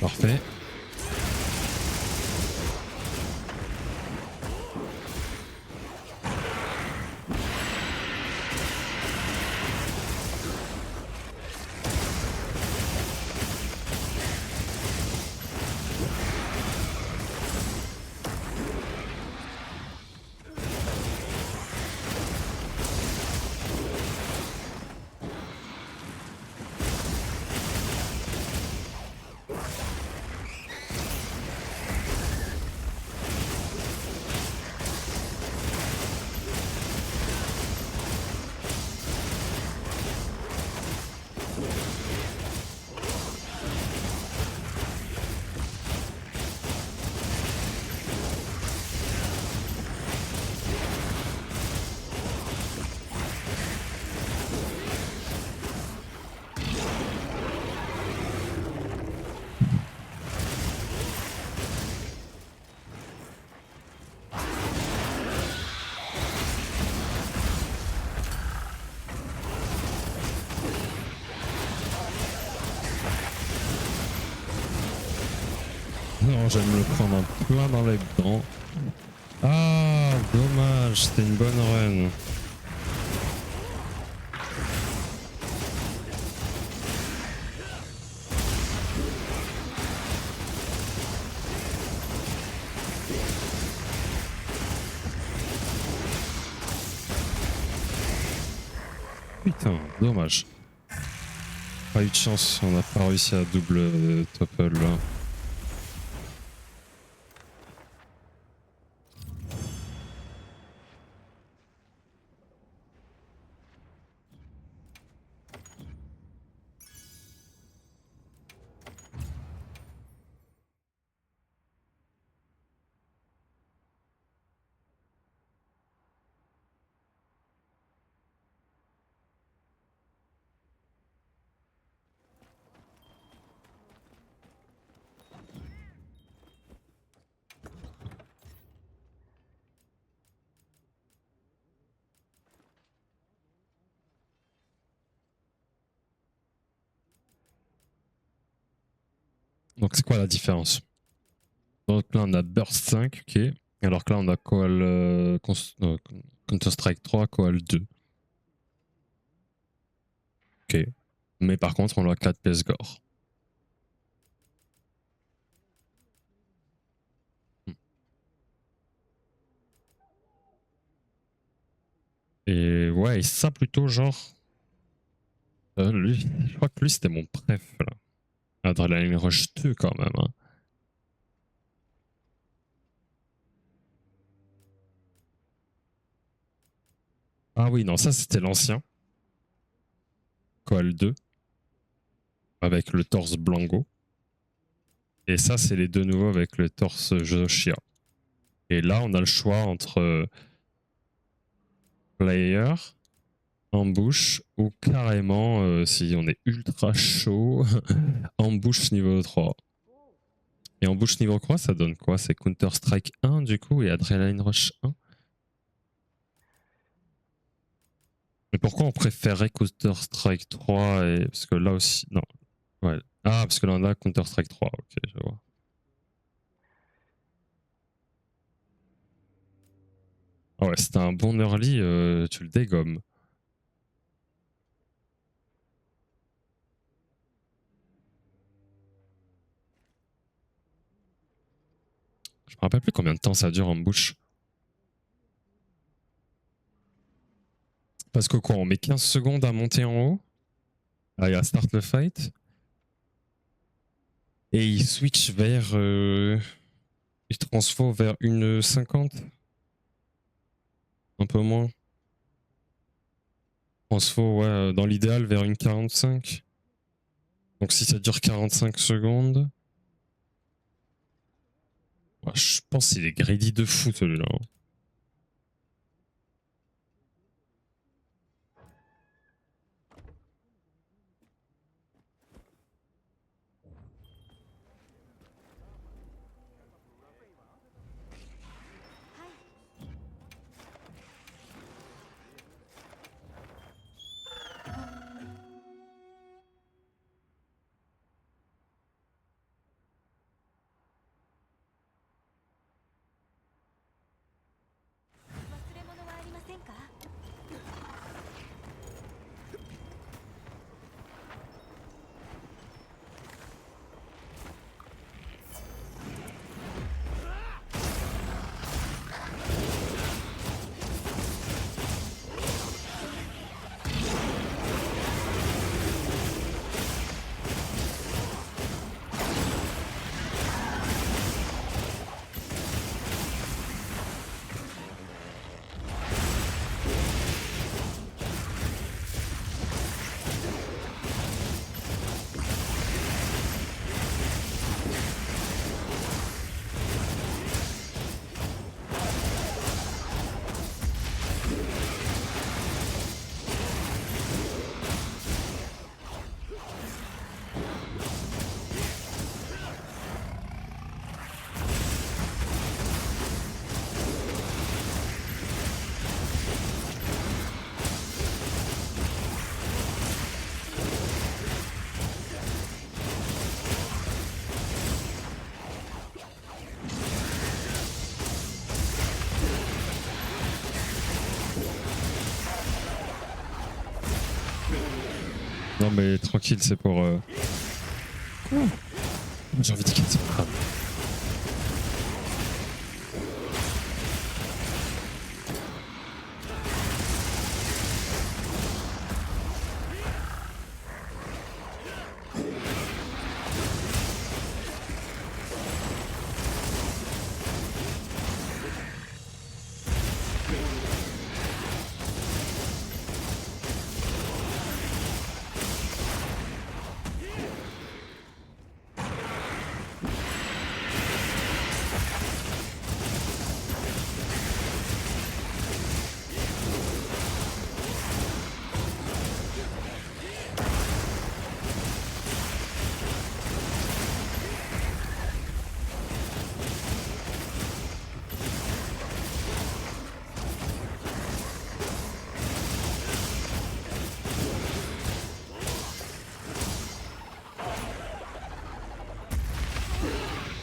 Parfait. Non, j'aime le prendre un plein dans les dents. Ah, dommage, c'était une bonne run. Putain, dommage. Pas eu de chance, on n'a pas réussi à double topple là. Donc c'est quoi la différence? Donc là on a Burst 5, ok. Alors que là on a Counter-Strike 3, Coal 2. Ok. Mais par contre on a 4 pièces gore. Et ouais, et ça plutôt genre... lui, je crois que lui c'était mon préf là. Adrenaline Rush 2 quand même. Hein. Ah oui, non, ça c'était l'ancien. Coal 2. Avec le torse Blango. Et ça c'est les deux nouveaux avec le torse Joshia. Et là on a le choix entre Player, Ambush ou carrément, si on est ultra chaud, Ambush niveau 3. Et Ambush niveau 3, ça donne quoi? C'est Counter-Strike 1 du coup et Adrenaline Rush 1. Mais pourquoi on préférerait Counter-Strike 3 et... Parce que là aussi... Non. Ouais. Ah, parce que là on a Counter-Strike 3, ok, je vois. Ah ouais, c'était un bon early, tu le dégommes. Je me rappelle plus combien de temps ça dure Ambush. Parce que quoi, on met 15 secondes à monter en haut. Ah, il y a Start le fight. Et il switch vers... il transfo vers 1,50. Un peu moins. Transfo, ouais, dans l'idéal vers 1,45. Donc si ça dure 45 secondes... Ouais, je pense qu'il est greedy de fou celui-là. Non mais tranquille, c'est pour... Quoi? J'ai envie de casser le crâne.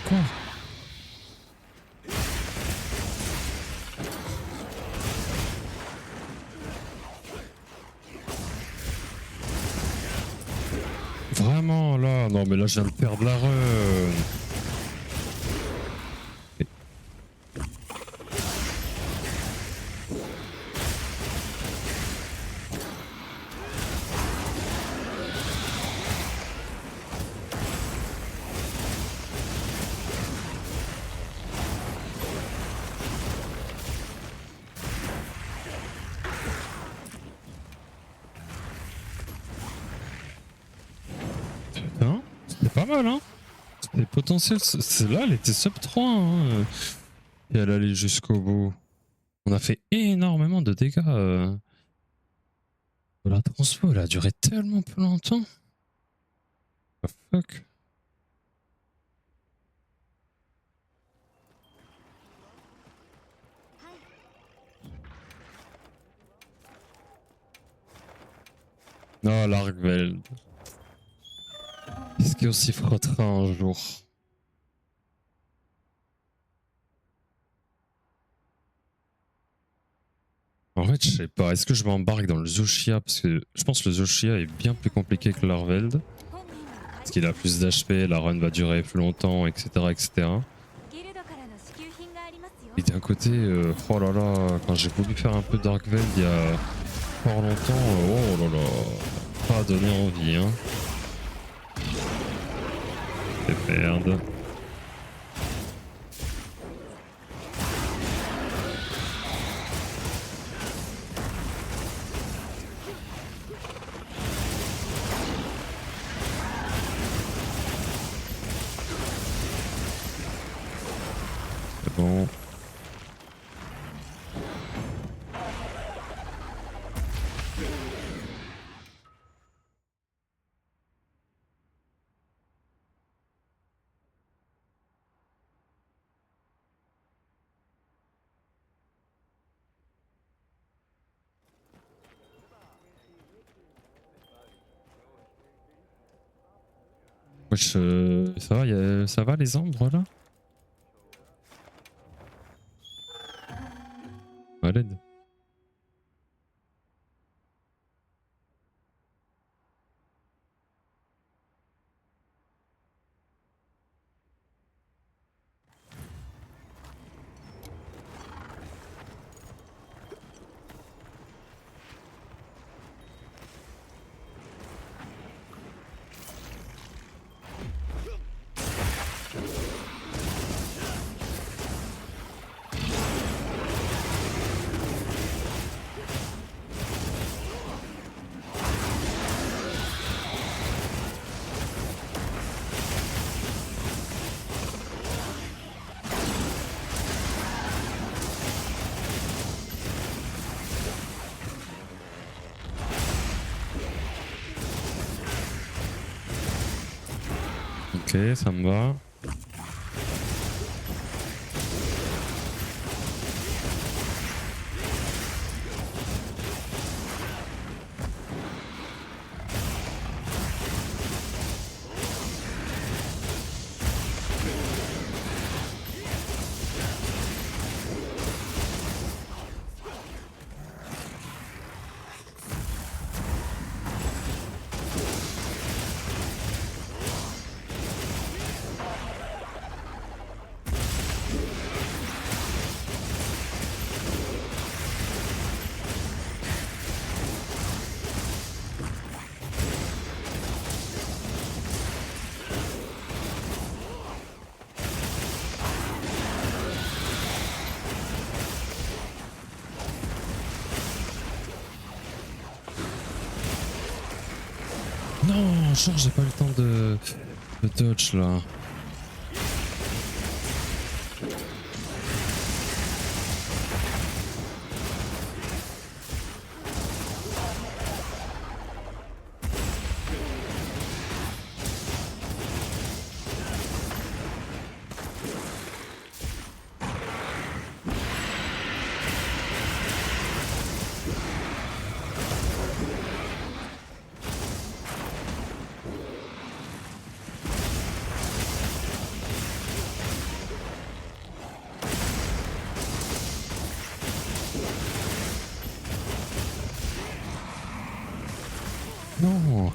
Quoi? Vraiment là? Non mais là je viens de perdre la run. Putain, c'était pas mal hein. C'était potentiel. Là elle était sub 3 hein. Et elle allait jusqu'au bout. On a fait énormément de dégâts. La transpo elle a duré tellement peu longtemps. The fuck. Non, l'Argveld. Est-ce qu'on s'y frottera un jour? En fait, je sais pas. Est-ce que je m'embarque dans le Zushia? Parce que je pense que le Zushia est bien plus compliqué que l'Arveld. Parce qu'il a plus d'HP, la run va durer plus longtemps, etc. etc. Et d'un côté, oh là là, quand j'ai voulu faire un peu d'Argveld il y a fort longtemps, oh là là, pas donné envie, hein. C'est merde. C'est bon. Wesh, ça va, ça va les ombres là? À l'aide. Ok, ça me va. Non, genre j'ai pas le temps de dodge là. Non.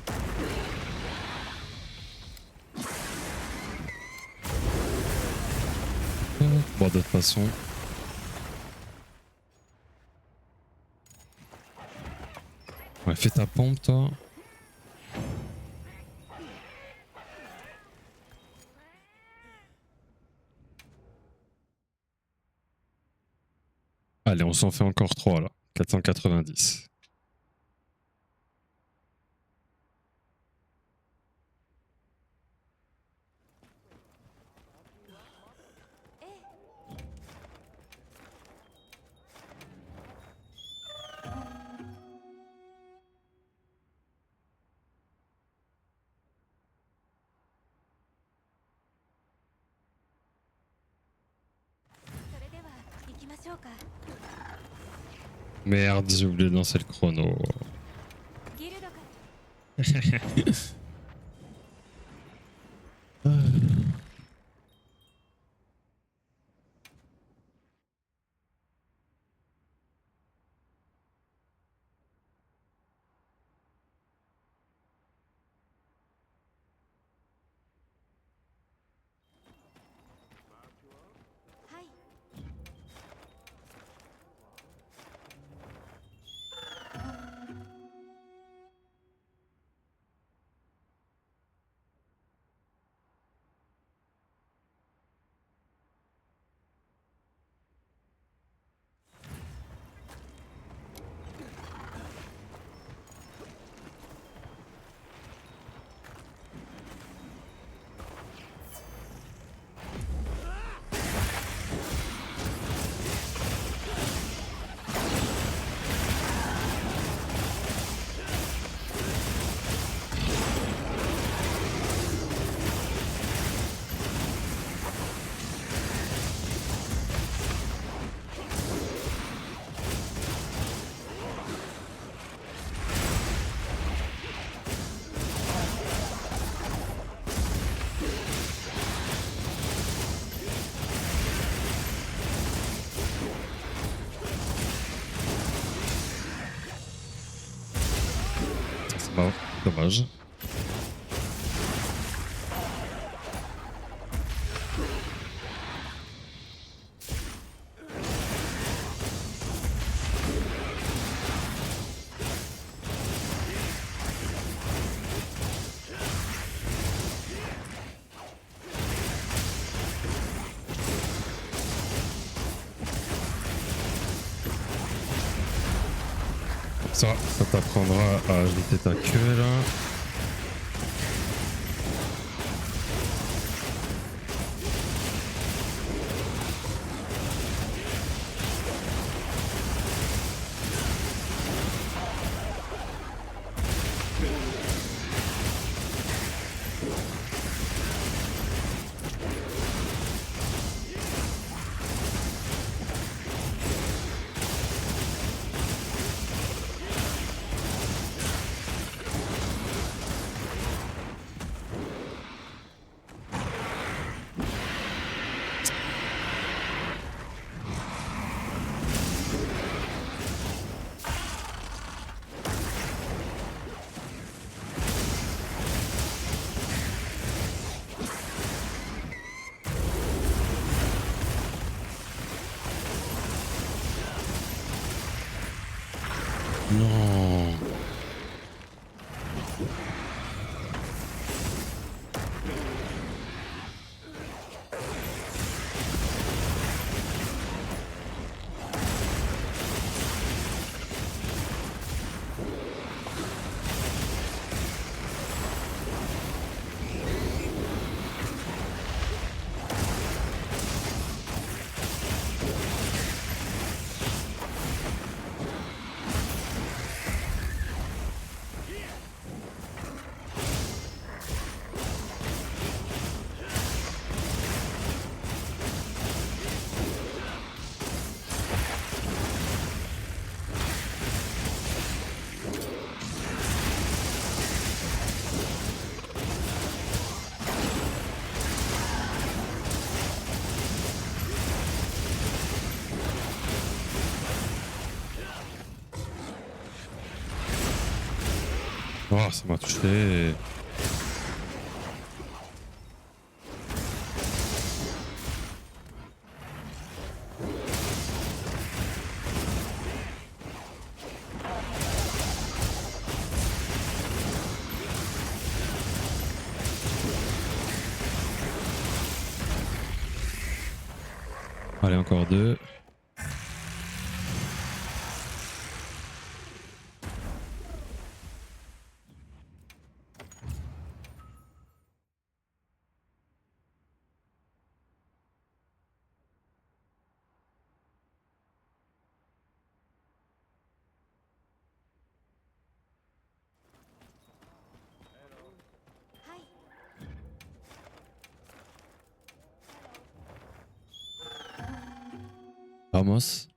Bon, de toute façon. Ouais, fais ta pompe, toi. Allez, on s'en fait encore 3 là. 490. Merde, j'ai oublié de lancer le chrono. Bon, dommage. Ça t'apprendra à jeter ta queue là. Non. Oh, ça m'a touché. Allez, encore 2. Vamos.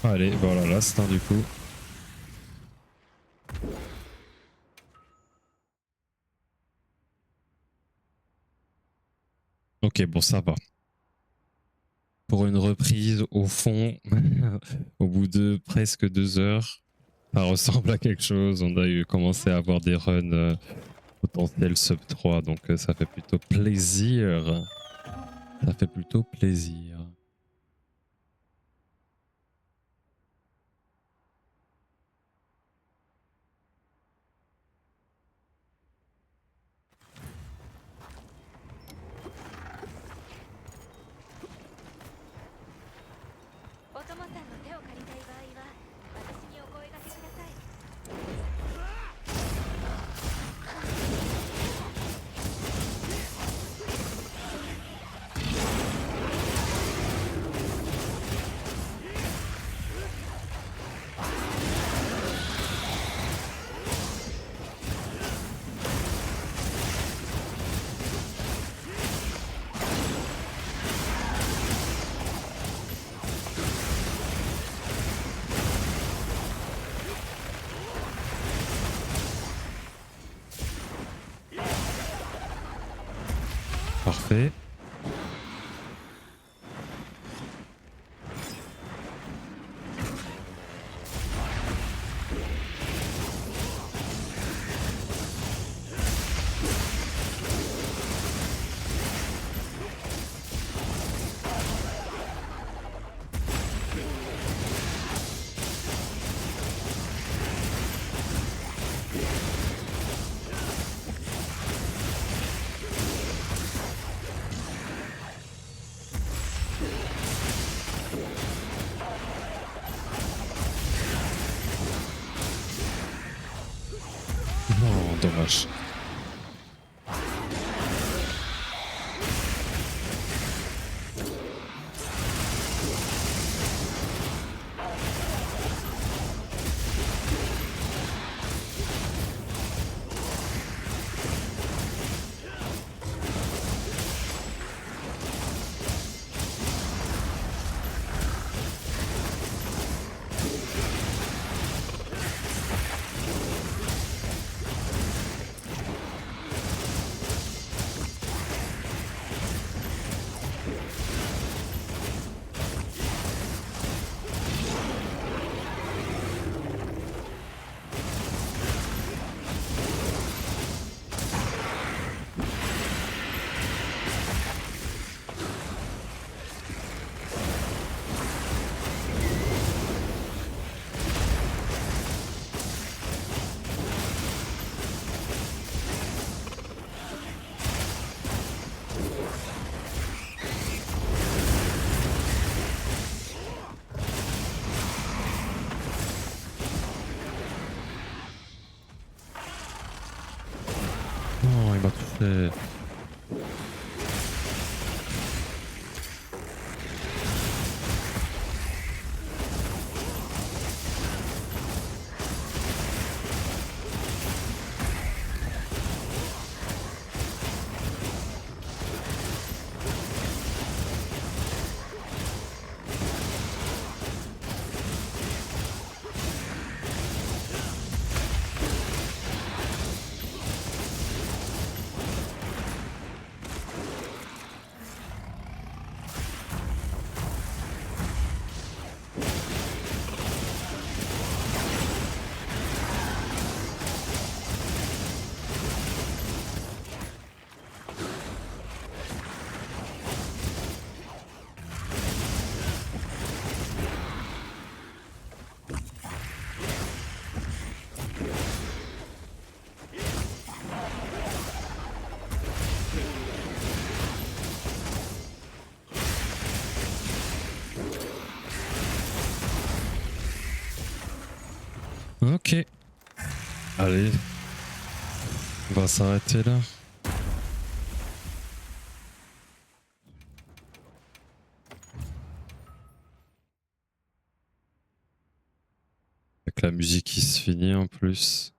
Allez, voilà, là c'est un du coup. Ok, bon, ça va. Pour une reprise, au fond, au bout de presque 2 heures, ça ressemble à quelque chose. On a commencé à avoir des runs potentiels sub 3, donc ça fait plutôt plaisir. Ça fait plutôt plaisir. Parfait. Non, dommage. fait. Ok. Allez. On va s'arrêter là. Avec la musique qui se finit en plus.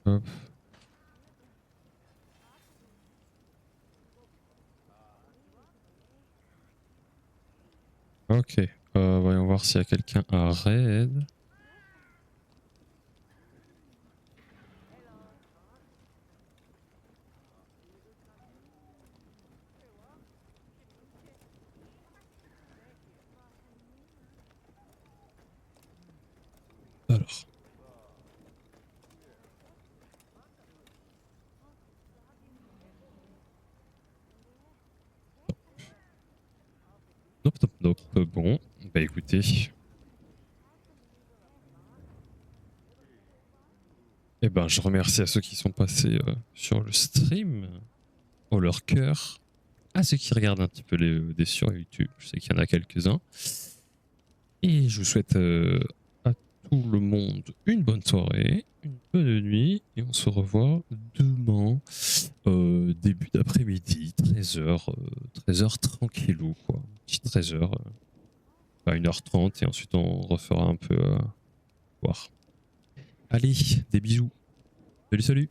Hop. Ok. Voyons voir s'il y a quelqu'un à raid. Alors. Nope, nope, nope. Bon, bah écoutez. Eh ben, je remercie à ceux qui sont passés sur le stream, au leur cœur, à ceux qui regardent un petit peu les VOD sur YouTube. Je sais qu'il y en a quelques-uns. Et je vous souhaite à tout le monde une bonne soirée, une bonne nuit, et on se revoit demain, début d'après-midi, 13h, 13h tranquillou, quoi. Petit 13h, à 1h30, et ensuite on refera un peu voir. Allez, des bisous. Salut, salut.